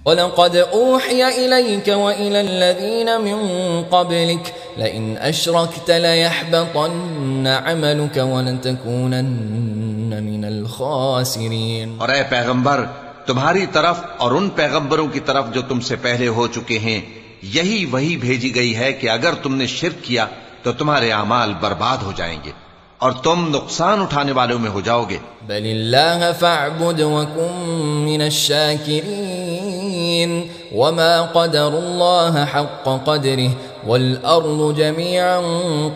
وَلَقَدْ أُوحِيَ إِلَيْكَ وَإِلَى الَّذِينَ مِن قَبْلِكَ لَئِنْ أَشْرَكْتَ لَيَحْبَطَنَّ عَمَلُكَ وَلَتَكُونَنَّ مِنَ الْخَاسِرِينَ۔ اور اے پیغمبر، تمہاری طرف اور ان پیغمبروں کی طرف جو تم سے پہلے ہو چکے ہیں یہی وحی بھیجی گئی ہے کہ اگر تم نے شرک کیا تو تمہارے اعمال برباد ہو جائیں گے اور تم نقصان اٹھانے والوں میں ہو جاؤ گے۔ بل اللہ فاعبد وکن من الشاکرین وما قدر اللہ حق قدره والارض جميعا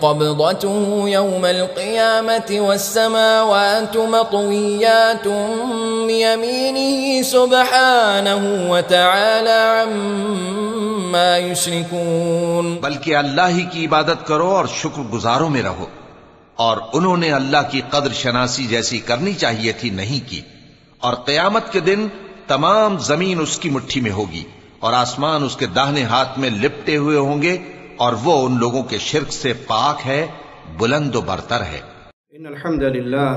قبضته يوم القيامة والسماوات مطويات بيمينه سبحانه وتعالى عما يشركون۔ بلکہ اللہ ہی کی عبادت کرو اور شکر گزاروں میں رہو، اور انہوں نے اللہ کی قدر شناسی جیسی کرنی چاہیے تھی نہیں کی، اور قیامت کے دن تمام زمین اس کی مٹھی میں ہوگی اور آسمان اس کے داہنے ہاتھ میں لپٹے ہوئے ہوں گے، اور وہ ان لوگوں کے شرک سے پاک ہے، بلند و برتر ہے۔ ان الحمد للہ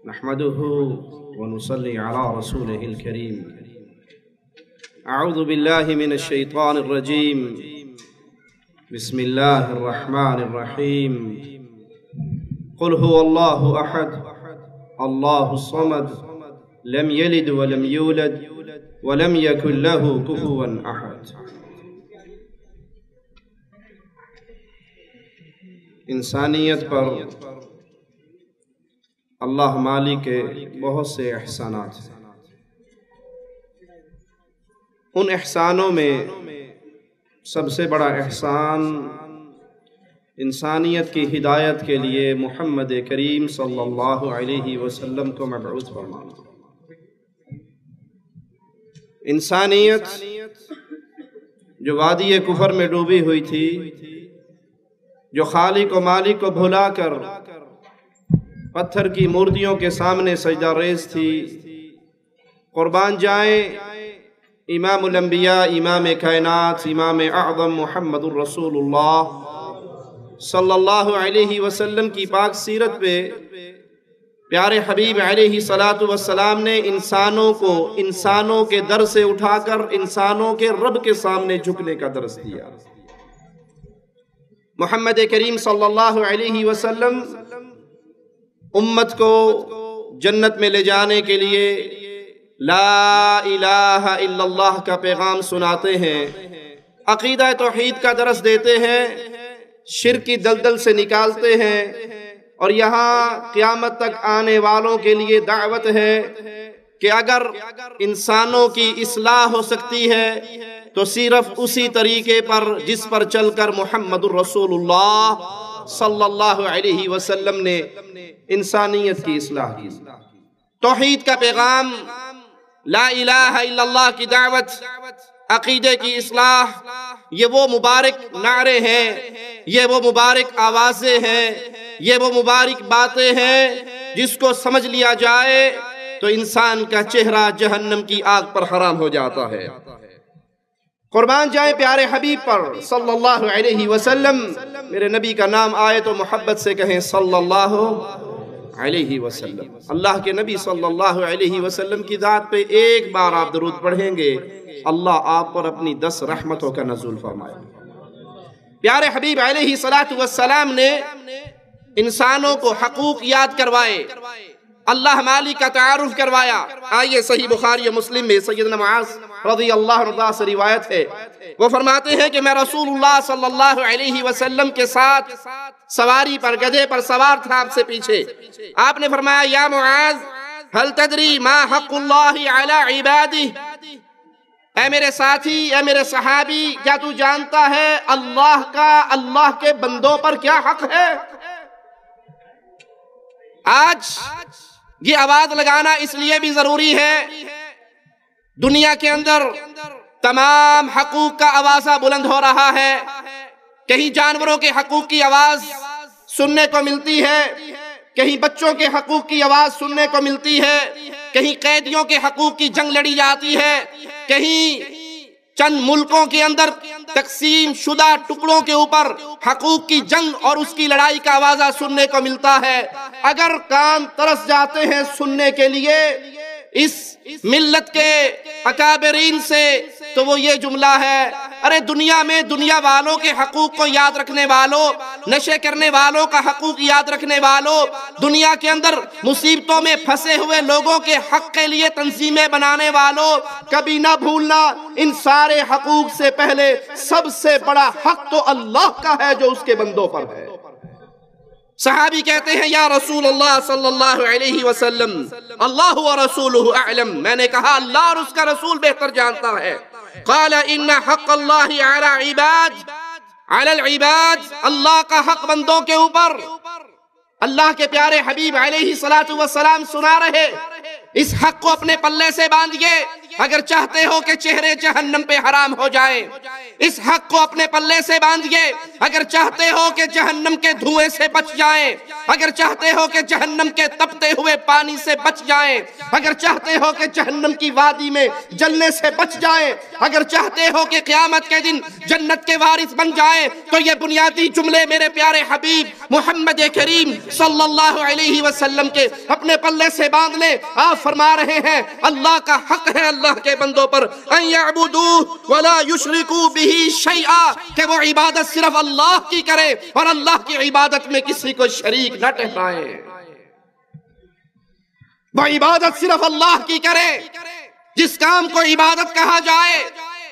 نحمده ونصلي على رسوله الكريم۔ اعوذ باللہ من الشیطان الرجیم، بسم اللہ الرحمن الرحیم۔ قل هو اللہ احد اللہ الصمد لم یلد ولم یولد ولم یکن له کفوا احد۔ انسانیت پر اللہ مالک کے بہت سے احسانات ہیں۔ ان احسانوں میں سب سے بڑا احسان انسانیت کی ہدایت کے لیے محمد کریم صلی اللہ علیہ وسلم کو مبعوث فرمانا۔ انسانیت جو وادی کفر میں ڈوبی ہوئی تھی، جو خالق و مالک کو بھلا کر پتھر کی مورتیوں کے سامنے سجدہ ریز تھی، قربان جائیں امام الانبیاء، امام کائنات، امام اعظم محمد الرسول اللہ صلی اللہ علیہ وسلم کی پاک سیرت پہ پیارے حبیب علیہ السلام نے انسانوں کو انسانوں کے در سے اٹھا کر انسانوں کے رب کے سامنے جھکنے کا درس دیا۔ محمد کریم صلی اللہ علیہ وسلم امت کو جنت میں لے جانے کے لیے لا الہ الا اللہ کا پیغام سناتے ہیں، عقیدہ توحید کا درس دیتے ہیں، شرک کی دلدل سے نکالتے ہیں، اور یہاں قیامت تک آنے والوں کے لیے دعوت ہے کہ اگر انسانوں کی اصلاح ہو سکتی ہے تو صرف اسی طریقے پر جس پر چل کر محمد الرسول اللہ صلی اللہ علیہ وسلم نے انسانیت کی اصلاح کی۔ توحید کا پیغام، لا الہ الا اللہ کی دعوت، عقیدے کی اصلاح، یہ وہ مبارک نعرے ہیں، یہ وہ مبارک آوازیں ہیں، یہ وہ مبارک باتیں ہیں جس کو سمجھ لیا جائے تو انسان کا چہرہ جہنم کی آگ پر حرام ہو جاتا ہے۔ قربان جائیں پیارے حبیب پر صلی اللہ علیہ وسلم۔ میرے نبی کا نام آئے تو محبت سے کہیں صلی اللہ علیہ وسلم۔ اللہ کے نبی صلی اللہ علیہ وسلم کی ذات پہ ایک بار آپ درود پڑھیں گے، اللہ آپ پر اپنی 10 رحمتوں کا نزول فرمائے۔ پیارے حبیب علیہ السلام نے انسانوں کو حقوق یاد کروائے، اللہ مالک کا تعارف کروایا۔ آئیے صحیح بخاری و مسلم میں سیدنا معاذ رضی اللہ عنہ سے روایت ہے، وہ فرماتے ہیں کہ میں رسول اللہ صلی اللہ علیہ وسلم کے ساتھ سواری پر گدھے پر سوار تھا آپ سے پیچھے۔ آپ نے فرمایا یا معاذ هل تدری ما حق اللہ علی عبادہ، اے میرے ساتھی، اے میرے صحابی، کیا تو جانتا ہے اللہ کا اللہ کے بندوں پر کیا حق ہے؟ آج یہ آواز لگانا اس لیے بھی ضروری ہے، دنیا کے اندر تمام حقوق کا آوازہ بلند ہو رہا ہے، کہیں جانوروں کے حقوق کی آواز سننے کو ملتی ہے، کہیں بچوں کے حقوق کی آواز سننے کو ملتی ہے، کہیں قیدیوں کے حقوق کی جنگ لڑی جاتی ہے، کہیں چند ملکوں کے اندر تقسیم شدہ ٹکڑوں کے اوپر حقوق کی جنگ اور اس کی لڑائی کا آوازہ سننے کو ملتا ہے۔ اگر کان ترس جاتے ہیں سننے کے لیے اس ملت کے اکابرین سے تو وہ یہ جملہ ہے، ارے دنیا میں دنیا والوں کے حقوق کو یاد رکھنے والوں، نشے کرنے والوں کا حقوق یاد رکھنے والوں، دنیا کے اندر مصیبتوں میں پھنسے ہوئے لوگوں کے حق کے لیے تنظیمیں بنانے والوں، کبھی نہ بھولنا ان سارے حقوق سے پہلے سب سے بڑا حق تو اللہ کا ہے جو اس کے بندوں پر ہے۔ صحابی کہتے ہیں یا رسول اللہ صلی اللہ علیہ وسلم اللہ و رسولہ اعلم، میں نے کہا اللہ اور اس کا رسول بہتر جانتا ہے۔ قال ان حق اللہ علی العباد، اللہ کا حق بندوں کے اوپر۔ اللہ کے پیارے حبیب علیہ السلام سنا رہے، اس حق کو اپنے پلے سے باندھیے اگر چاہتے ہو کہ چہرے جہنم پہ حرام ہو جائیں، اس حق کو اپنے پلے سے باندھیے اگر چاہتے ہو کہ جہنم کے دھوئیں سے بچ جائیں، اگر چاہتے ہو کہ جہنم کے تپتے ہوئے پانی سے بچ جائیں، اگر چاہتے ہو کہ جہنم کی وادی میں جلنے سے بچ جائیں، اگر چاہتے ہو کہ قیامت کے دن جنت کے وارث بن جائیں، تو یہ بنیادی جملے میرے پیارے حبیب محمد کریم صلی اللہ علیہ وسلم کے اپنے پلے سے باندھ لیں۔ آپ فرما رہے ہیں اللہ کا حق ہے اللہ کے بندوں پر ان یعبدوہ ولا یشرکوا بہ شیئا، کہ وہ عبادت صرف اللہ کی کرے اور اللہ کی عبادت میں کسی کو شریک نہ ٹھہرائے، وہ عبادت صرف اللہ کی کرے۔ جس کام کو عبادت کہا جائے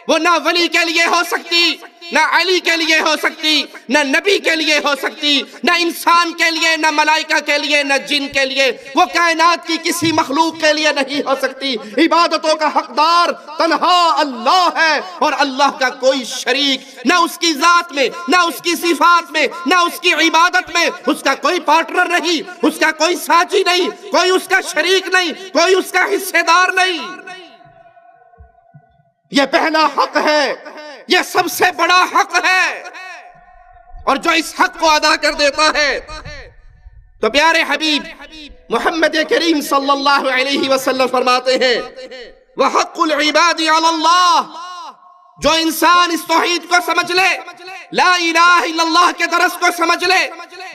وہ نہ ولی کے لیے ہو سکتی، نہ علی کے لیے ہو سکتی، نہ نبی کے لیے ہو سکتی، نہ انسان کے لیے، نہ ملائکہ کے لیے، نہ جن کے لیے، وہ کائنات کی کسی مخلوق کے لیے نہیں ہو سکتی۔ عبادتوں کا حقدار تنہا اللہ ہے اور اللہ کا کوئی شریک نہ اس کی ذات میں، نہ اس کی صفات میں، نہ اس کی عبادت میں، اس کا کوئی پارٹنر نہیں، اس کا کوئی ساتھی نہیں، کوئی اس کا شریک نہیں، کوئی اس کا حصے دار نہیں۔ یہ پہلا حق ہے، یہ سب سے بڑا حق ہے، اور جو اس حق کو ادا کر دیتا ہے تو پیارے حبیب محمد کریم صلی اللہ علیہ وسلم فرماتے ہیں وَحَقُّ الْعِبَادِ عَلَى اللَّهِ، جو انسان اس توحید کو سمجھ لے، لا الہ الا اللہ کے درس کو سمجھ لے،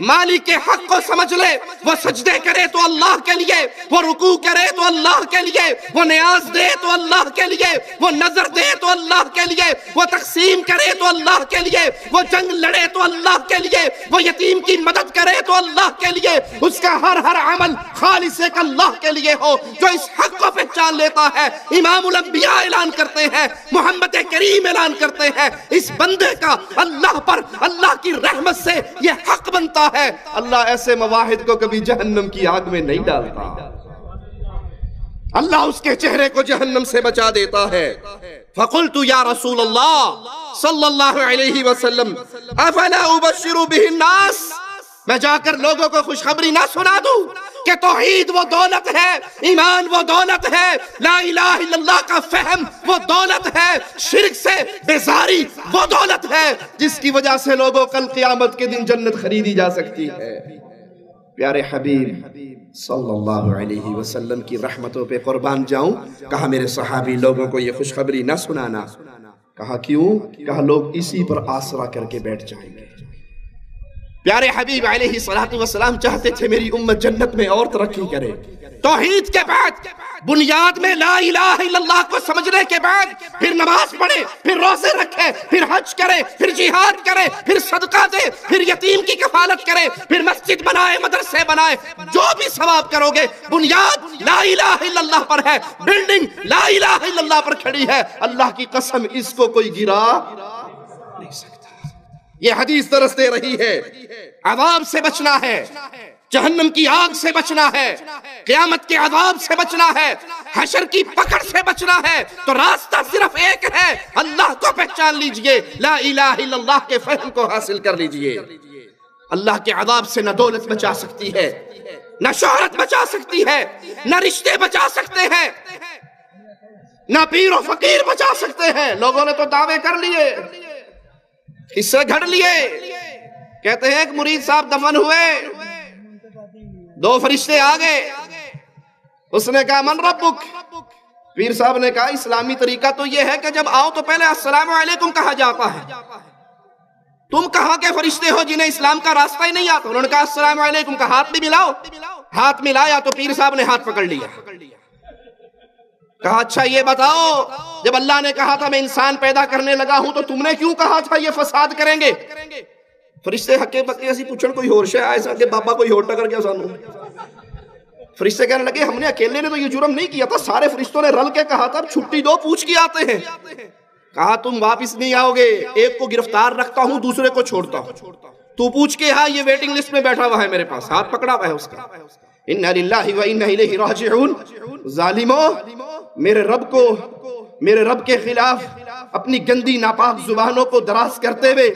مالک کے حق کو سمجھ لے، وہ سجدے کرے تو اللہ کے لیے، وہ رکوع کرے تو اللہ کے لیے، وہ نیاز دے تو اللہ کے لیے، وہ نظر دے تو اللہ کے لیے، وہ تقسیم کرے تو اللہ کے لیے، وہ جنگ لڑے تو اللہ کے لیے، وہ یتیم کی مدد کرے تو اللہ کے لیے، اس کا ہر عمل خالص ایک اللہ کے لیے ہو۔ جو اس حق کو پہچان لیتا ہے، امام الانبیاء اعلان کرتے ہیں، محمد کریم اعلان کرتے ہیں، اس بندے کا اللہ پر اللہ کی رحمت سے یہ حق بنتا ہے، اللہ ایسے مواحد کو کبھی جہنم کی آگ میں نہیں ڈالتا، اللہ اس کے چہرے کو جہنم سے بچا دیتا ہے۔ فَقُلْتُ يَا رَسُولَ اللَّهِ صلی اللہ علیہ وسلم أَفَلَا أُبَشِّرُ بِهِ النَّاسِ، میں جا کر لوگوں کو خوشخبری نہ سنا دوں کہ توحید وہ دولت ہے، ایمان وہ دولت ہے، لا الہ الا اللہ کا فہم وہ دولت ہے، شرک سے بیزاری وہ دولت ہے جس کی وجہ سے لوگوں کل قیامت کے دن جنت خریدی جا سکتی ہے۔ پیارے حبیب صلی اللہ علیہ وسلم کی رحمتوں پہ قربان جاؤں، کہا میرے صحابی لوگوں کو یہ خوشخبری نہ سنانا۔ کہا کیوں؟ کہا لوگ اسی پر آسرا کر کے بیٹھ جائیں گے۔ پیارے حبیب علیہ السلام چاہتے تھے میری امت جنت میں اور ترقی کرے۔ توحید کے بعد بنیاد میں لا الہ الا اللہ کو سمجھنے کے بعد پھر نماز پڑھے، پھر روزے رکھے، پھر حج کرے، پھر جہاد کرے، پھر صدقہ دے، پھر یتیم کی کفالت کرے، پھر مسجد بنائے، مدرسے بنائے، جو بھی ثواب کرو گے بنیاد لا الہ الا اللہ پر ہے، بلڈنگ لا الہ الا اللہ پر کھڑی ہے۔ اللہ کی قسم اس کو کوئی گرا نہیں سکتا۔ یہ حدیث درس دے رہی ہے، عذاب سے بچنا ہے، جہنم کی آگ سے بچنا ہے، قیامت کے عذاب سے بچنا ہے، حشر کی پکڑ سے بچنا ہے، تو راستہ صرف ایک ہے، اللہ کو پہچان لیجئے، لا الہ الا اللہ کے فہم کو حاصل کر لیجئے۔ اللہ کے عذاب سے نہ دولت بچا سکتی ہے، نہ شہرت بچا سکتی ہے، نہ رشتے بچا سکتے ہیں، نہ پیر و فقیر بچا سکتے ہیں۔ لوگوں نے تو دعوے کر لیے، حصے گھڑ لیے، کہتے ہیں ایک مرید صاحب دفن ہوئے، دو فرشتے آ گئے، اس نے کہا من ربک، پیر صاحب نے کہا اسلامی طریقہ تو یہ ہے کہ جب آؤ تو پہلے السلام علیکم کہا جاتا ہے، تم کہاں کے فرشتے ہو جنہیں اسلام کا راستہ ہی نہیں آتا؟ انہوں نے کہا السلام علیکم کا ہاتھ بھی ملاؤ، ہاتھ ملایا تو پیر صاحب نے ہاتھ پکڑ لیا، کہا اچھا یہ بتاؤ، جب اللہ نے کہا تھا میں انسان پیدا کرنے لگا ہوں تو تم نے کیوں کہا تھا یہ فساد کریں گے؟ فرشتے ہکے بکے ایسی پوچھن کوئی اور شے آئے سا کہ بابا کوئی اور ٹکر گیا سانو؟ فرشتے کہنے لگے ہم نے اکیلے نے تو یہ جرم نہیں کیا تھا، سارے فرشتوں نے رل کے کہا تھا اب چھٹی دو، پوچھ کے آتے ہیں۔ کہا تم واپس نہیں آؤ گے، ایک کو گرفتار رکھتا ہوں دوسرے کو چھوڑتا ہوں، تو پوچھ کے ہاں یہ ویٹنگ لسٹ میں بیٹھا ہوا ہے میرے پاس، ہاتھ پکڑا ہوا ہے اس کا۔ اِنَّا لِلَّهِ وَإِنَّا إِلَيْهِ رَاجِعُونَ۔ ظالموں، میرے رب کے خلاف اپنی گندی ناپاک زبانوں کو دراز کرتے ہوئے،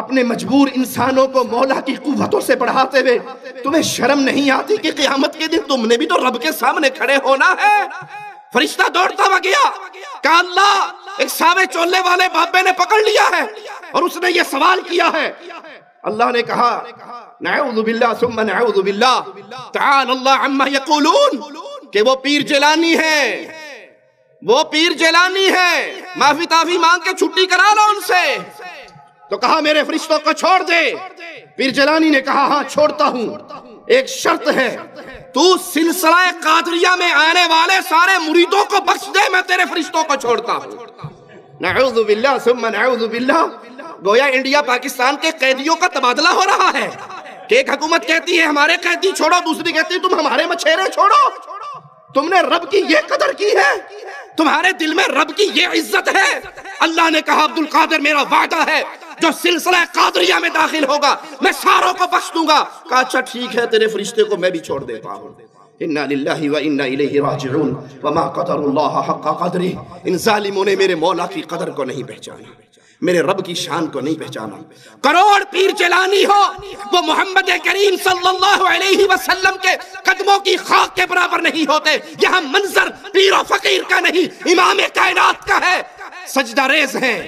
اپنے مجبور انسانوں کو مولا کی قوتوں سے بڑھاتے ہوئے تمہیں شرم نہیں آتی کہ قیامت کے دن تم نے بھی تو رب کے سامنے کھڑے ہونا ہے؟ فرشتہ دوڑتا ہوا گیا، کہا اللہ ایک ساوے چولے والے بابے نے پکڑ لیا ہے اور اس نے یہ سوال کیا ہے۔ اللہ نے کہا نعوذ باللہ ثم نعوذ باللہ تعالی اللہ عما یقولون، کہ وہ پیر جیلانی ہے، وہ پیر جیلانی ہے، معافی تعافی مانگ کے چھٹی کرا لو ان سے۔ تو کہا میرے فرشتوں کو چھوڑ دے۔ پیر جیلانی نے کہا ہاں چھوڑتا ہوں، ایک شرط ہے، تو سلسلہ قادریہ میں آنے والے سارے مریدوں کو بخش دے، میں تیرے فرشتوں کو چھوڑتا ہوں۔ نعوذ باللہ ثم نعوذ باللہ، گویا انڈیا پاکستان کے قیدیوں کا تبادلہ ہو رہا ہے کہ ایک حکومت کہتی ہے ہمارے قیدی چھوڑو، دوسری کہتی ہے تم ہمارے مچھیرے چھوڑو۔ تم نے رب کی یہ قدر کی ہے، تمہارے دل میں رب کی یہ عزت ہے۔ اللہ نے کہا عبد القادر میرا وعدہ ہے جو سلسلہ قادریہ میں داخل ہوگا میں ساروں کو بخش دوں گا۔ کہا اچھا ٹھیک ہے تیرے فرشتے کو میں بھی چھوڑ دیتا ہوں۔ اِنَّا لِلَّهِ وَإِنَّا إِلَيْهِ رَاجِعُونَ وَمَا قَدَرُ اللَّهَ حَقَّ قَدْرِهِ۔ ان ظالموں نے میرے مولا کی قدر کو نہیں پہچانا، میرے رب کی شان کو نہیں پہچانا۔ کروڑ پیر جیلانی ہو، وہ محمد کریم صلی اللہ علیہ وسلم کے قدموں کی خاک کے برابر نہیں ہوتے۔ یہاں منظر پیر و فقیر کا نہیں، امام کائنات کا ہے۔ سجدہ ریز ہیں،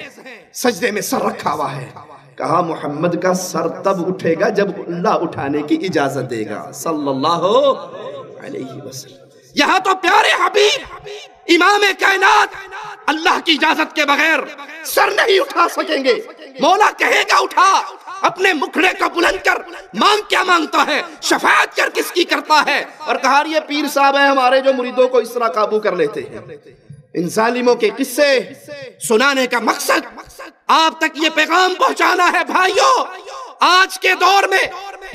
سجدے میں سر رکھا ہوا ہے۔ کہا محمد کا سر تب اٹھے گا جب اللہ اٹھانے کی اجازت دے گا صلی اللہ علیہ وسلم۔ یہاں تو پیارے حبیب امام کائنات اللہ کی اجازت کے بغیر سر نہیں اٹھا سکیں گے۔ مولا کہے گا اٹھا، اپنے مکھڑے کو بلند کر، مانگ کیا مانگتا ہے، شفاعت کر کس کی کرتا ہے۔ اور کہا یہ پیر صاحب ہیں ہمارے جو مریدوں کو اس طرح قابو کر لیتے ہیں۔ ان ظالموں کے قصے سنانے کا مقصد آپ تک یہ پیغام پہنچانا ہے بھائیوں، آج کے دور میں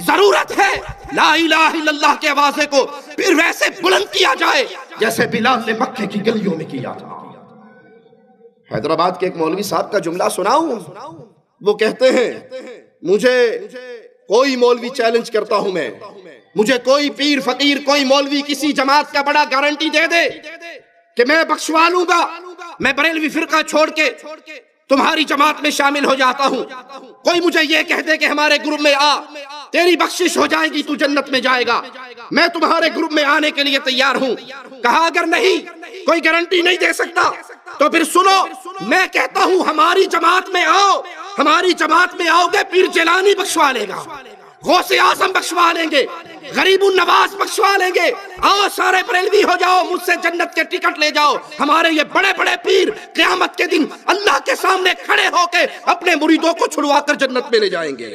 ضرورت ہے لا الہ الا اللہ کے آوازے کو پھر ویسے بلند کیا جائے جیسے بلال نے مکے کی گلیوں میں کیا تھا۔ حیدرآباد کے ایک مولوی صاحب کا جملہ سناؤں، وہ کہتے ہیں مجھے کوئی مولوی چیلنج کرتا ہوں، میں مجھے کوئی پیر فقیر کوئی مولوی کسی جماعت کا بڑا گارنٹی دے دے کہ میں بخشوا لوں گا، میں بریلوی فرقہ چھوڑ کے تمہاری جماعت میں شامل ہو جاتا ہوں۔ کوئی مجھے یہ کہہ دے کہ ہمارے گروپ میں آ، تیری بخشش ہو جائے گی، تو جنت میں جائے گا، میں تمہارے گروپ میں آنے کے لیے تیار ہوں۔ کہا اگر نہیں کوئی گارنٹی نہیں دے سکتا تو پھر سنو، میں کہتا ہوں ہماری جماعت میں آؤ، ہماری جماعت میں آؤ گے پیر جیلانی بخشوا لے گا، غوث اعظم بخشوا لیں گے، غریب النواز بخشوا لیں گے، آؤ سارے بریلوی ہو جاؤ، مجھ سے جنت کے ٹکٹ لے جاؤ۔ ہمارے یہ بڑے بڑے پیر قیامت کے دن اللہ کے سامنے کھڑے ہو کے اپنے مریدوں کو چھڑوا کر جنت میں لے جائیں گے۔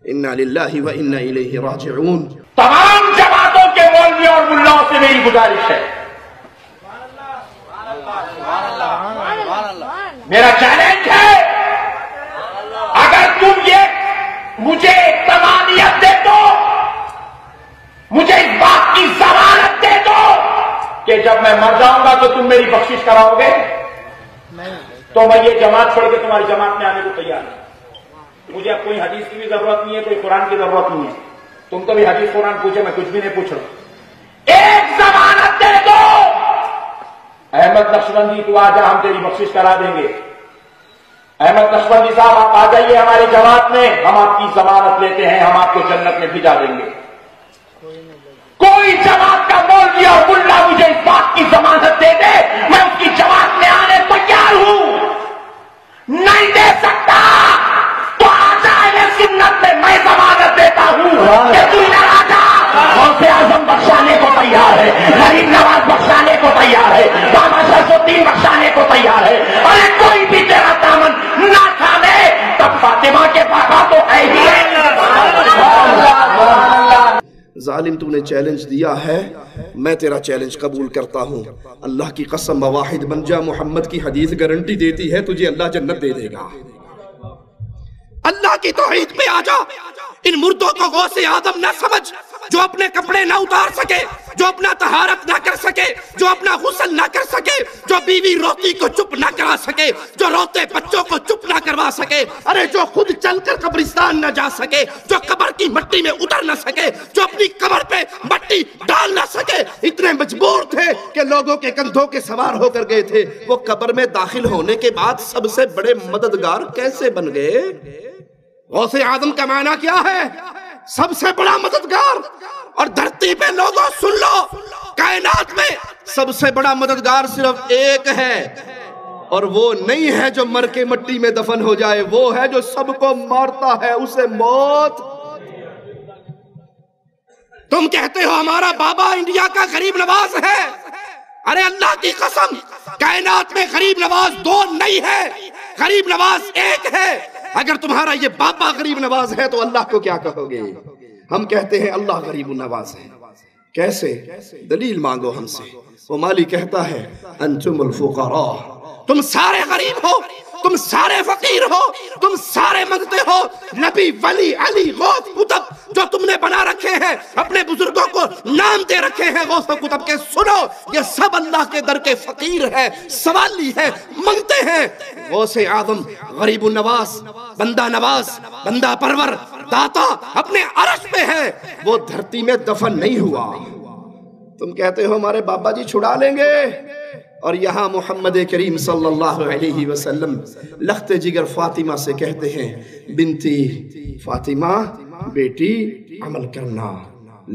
اِنَّا لِلَّهِ وَإِنَّا إِلَيْهِ رَاجِعُونَ۔ تمام جماعتوں کے مولویوں اور ملاؤں سے میری گزارش ہے، میرا چیلنج ہے، اگر تم یہ مجھے تمانیت دے دو، مجھے اس بات کی ضمانت دے دو کہ جب میں مر جاؤں گا تو تم میری بخشش کراؤ گے، تو میں یہ جماعت چھوڑ کے تمہاری جماعت میں آنے کو تیار ہوں۔ مجھے اب کوئی حدیث کی بھی ضرورت نہیں ہے، کوئی قرآن کی ضرورت نہیں ہے، تم تو بھی حدیث قرآن پوچھے، میں کچھ بھی نہیں پوچھ رہا۔ ایک ضمانت دے دو، احمد نقشبندی تو آ جا، ہم تیری بخشش کرا دیں گے۔ احمد نقشبندی صاحب آپ آ جائیے ہماری جماعت میں، ہم آپ کی ضمانت لیتے ہیں، ہم آپ کو جنت میں بھجا دیں گے۔ کوئی جماعت کا مولوی اور ملا مجھے اس بات کی ضمانت دے دے، میں اس کی جماعت میں آنے تیار ہوں۔ نہیں دے سکتا تو آ جائے سنت میں، میں ضمانت دیتا ہوں کہ تو ادھر آ جا۔ غوث اعظم بخشانے کو تیار ہے، غریب نواز بخشانے کو تیار ہے، بابا شمس الدین بخشانے کو تیار ہے، اور کوئی بھی تیرا دامن نہ تھامے تب فاطمہ کے پاپا تو ہے ہی۔ ظالم تم نے چیلنج دیا ہے، میں تیرا چیلنج قبول کرتا ہوں، اللہ کی قسم بواحد بن جا، محمد کی حدیث گارنٹی دیتی ہے تجھے اللہ جنت دے دے گا۔ اللہ کی توحید پہ آ جا، ان مردوں کو غوث آدم نہ سمجھ، جو اپنے کپڑے نہ اتار سکے، جو اپنا طہارت نہ کر سکے، جو اپنا غسل نہ کر سکے، جو بیوی روتی کو چپ نہ کرا سکے، جو روتے بچوں کو چپ نہ کروا سکے، ارے جو خود چل کر قبرستان نہ جا سکے، جو قبر کی مٹی میں اتر نہ سکے، جو اپنی قبر پہ مٹی ڈال نہ سکے، اتنے مجبور تھے کہ لوگوں کے کندھوں کے سوار ہو کر گئے تھے، وہ قبر میں داخل ہونے کے بعد سب سے بڑے مددگار کیسے بن گئے؟ غوث آدم کا معنی کیا ہے؟ سب سے بڑا مددگار۔ اور دھرتی پہ لوگوں سن لو، کائنات میں سب سے بڑا مددگار صرف ایک ہے، اور وہ نہیں ہے جو مر کے مٹی میں دفن ہو جائے، وہ ہے جو سب کو مارتا ہے، اسے موت۔ تم کہتے ہو ہمارا بابا انڈیا کا غریب نواز ہے، ارے اللہ کی قسم کائنات میں غریب نواز دو نہیں ہے، غریب نواز ایک ہے۔ اگر تمہارا یہ بابا غریب نواز ہے تو اللہ کو کیا کہو گے؟ ہم کہتے ہیں اللہ غریب نواز ہے۔ کیسے؟ دلیل مانگو ہم سے۔ وہ مالی کہتا ہے انتم الفقراء، تم سارے غریب ہو، تم سارے فقیر ہو، تم سارے منگتے ہو، نبی ولی علی غوث قطب جو تم نے بنا رکھے ہیں، اپنے بزرگوں کو نام دے رکھے ہیں غوث قطب کے، سنو یہ سب اللہ کے در کے فقیر ہے، سوالی ہے، منگتے ہیں۔ غوث آدم غریب النواز، بندہ نواز، بندہ پرور، داتا اپنے عرش پہ ہے، وہ دھرتی میں دفن نہیں ہوا۔ تم کہتے ہو ہمارے بابا جی چھڑا لیں گے، اور یہاں محمد کریم صلی اللہ علیہ وسلم لخت جگر فاطمہ سے کہتے ہیں بنتی فاطمہ، بیٹی عمل کرنا،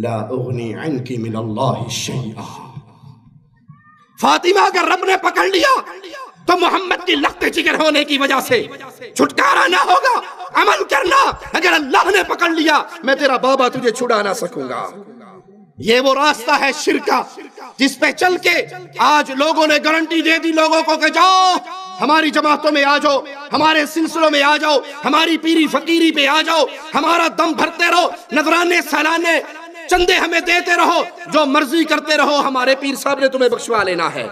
لا اغنی عنکی من اللہ شیئا۔ فاطمہ اگر رب نے پکڑ لیا تو محمد کی لخت جگر ہونے کی وجہ سے چھٹکارا نہ ہوگا، عمل کرنا۔ اگر اللہ نے پکڑ لیا میں تیرا بابا تجھے چھڑا نہ سکوں گا۔ یہ وہ راستہ ہے شرک کا جس پہ چل کے آج لوگوں نے گارنٹی دے دی لوگوں کو کہ جاؤ ہماری جماعتوں میں آ جاؤ، ہمارے سلسلوں میں آ جاؤ، ہماری پیری فقیری پہ آ جاؤ، ہمارا دم بھرتے رہو، نذرانے سالانے چندے ہمیں دیتے رہو، جو مرضی کرتے رہو، ہمارے پیر صاحب نے تمہیں بخشوا لینا ہے۔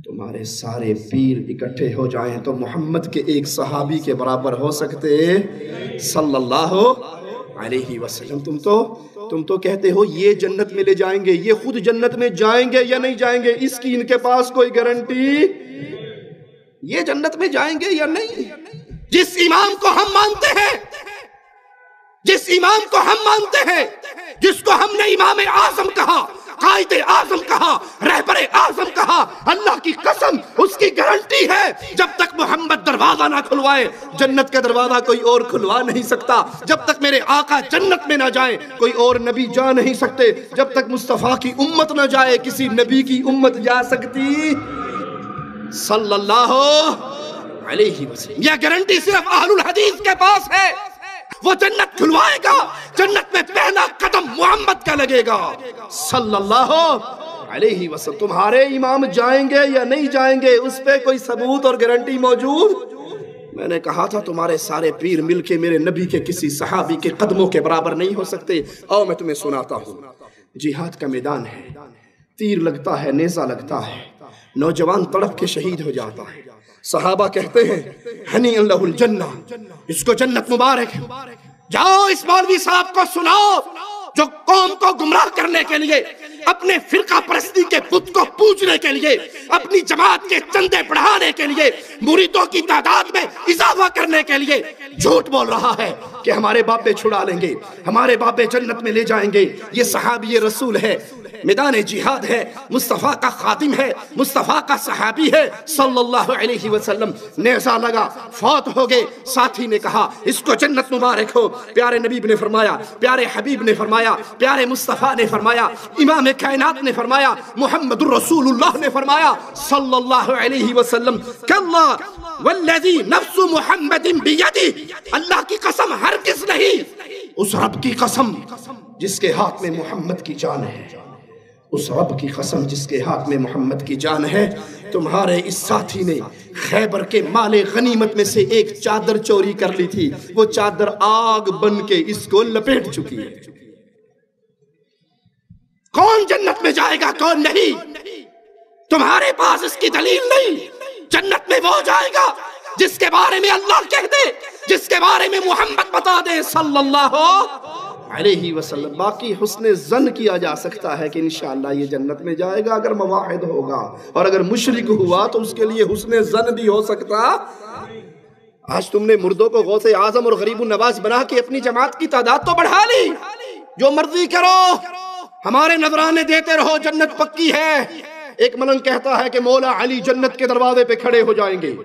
تمہارے سارے پیر اکٹھے ہو جائیں تو محمد کے ایک صحابی کے برابر ہو سکتے صلی اللہ علیہ وسلم۔ تم تو کہتے ہو یہ جنت میں لے جائیں گے، یہ خود جنت میں جائیں گے یا نہیں جائیں گے اس کی ان کے پاس کوئی گارنٹی، یہ جنت میں جائیں گے یا نہیں۔ جس امام کو ہم مانتے ہیں، جس امام کو ہم مانتے ہیں، جس کو ہم نے امام اعظم کہا، قائد اعظم کہا، رہبر اعظم کہا، اللہ کی قسم اس کی گارنٹی ہے جب تک محمد دروازہ نہ کھلوائے جنت کا دروازہ کوئی اور کھلوا نہیں سکتا، جب تک میرے آقا جنت میں نہ جائیں کوئی اور نبی جا نہیں سکتے، جب تک مصطفیٰ کی امت نہ جائے کسی نبی کی امت جا سکتی صلی اللہ علیہ وسلم۔ یہ گارنٹی صرف اہل الحدیث کے پاس ہے، وہ جنت کھلوائے گا، جنت میں پہلا قدم محمد کا لگے گا صلی اللہ علیہ وسلم۔ تمہارے امام جائیں گے یا نہیں جائیں گے اس پہ کوئی ثبوت اور گارنٹی موجود؟ میں نے کہا تھا تمہارے سارے پیر مل کے میرے نبی کے کسی صحابی کے قدموں کے برابر نہیں ہو سکتے۔ آؤ میں تمہیں سناتا ہوں۔ جہاد کا میدان ہے، تیر لگتا ہے، نیزہ لگتا ہے، نوجوان تڑپ کے شہید ہو جاتا ہے، صحابہ کہتے ہیں ہنیئا لہ الجنہ، اس کو جنت مبارک۔ جاؤ اس مولوی صاحب کو سناؤ جو قوم کو گمراہ کرنے کے لیے، اپنے فرقہ پرستی کے بت کو پوجنے کے لیے، اپنی جماعت کے چندے بڑھانے کے لیے، مریدوں کی تعداد میں اضافہ کرنے کے لیے جھوٹ بول رہا ہے کہ ہمارے بابے چھڑا لیں گے، ہمارے بابے جنت میں لے جائیں گے۔ یہ صحابی رسول ہے، میدان جہاد ہے، مصطفیٰ کا خادم ہے، مصطفیٰ کا صحابی ہے صلی اللہ علیہ وسلم۔ نیزہ لگا، فوت ہو گئے، ساتھی نے کہا اس کو جنت مبارک ہو۔ پیارے نبی نے فرمایا، پیارے حبیب نے فرمایا، پیارے مصطفیٰ نے فرمایا، امام کائنات نے فرمایا، محمد الرسول اللہ نے فرمایا صلی اللہ علیہ وسلم، کلا والذی نفس محمد بیدہ، اللہ کی قسم ہرگز نہیں، اس رب کی قسم جس کے ہاتھ میں محمد کی جان ہے، اس رب کی قسم جس کے ہاتھ میں محمد کی جان ہے، تمہارے اس ساتھی نے خیبر کے مال غنیمت میں سے ایک چادر چوری کر لی تھی، وہ چادر آگ بن کے اس کو لپیٹ چکی ہے۔ کون جنت میں جائے گا کون نہیں، تمہارے پاس اس کی دلیل نہیں۔ جنت میں وہ جائے گا جس کے بارے میں اللہ کہہ دے، جس کے بارے میں محمد بتا دے صلی اللہ علیہ وسلم۔ باقی حسن ظن کیا جا سکتا ہے کہ انشاءاللہ یہ جنت میں جائے گا اگر مواحد ہوگا، اور اگر مشرک ہوا تو اس کے لیے حسن ظن بھی ہو سکتا۔ آج تم نے مردوں کو غوث اعظم اور غریب النواز بنا کے اپنی جماعت کی تعداد تو بڑھا لی، جو مرضی کرو، ہمارے نذرانے دیتے رہو، جنت پکی ہے۔ ایک ملنگ کہتا ہے کہ مولا علی جنت کے دروازے پہ کھڑے ہو جائیں گے،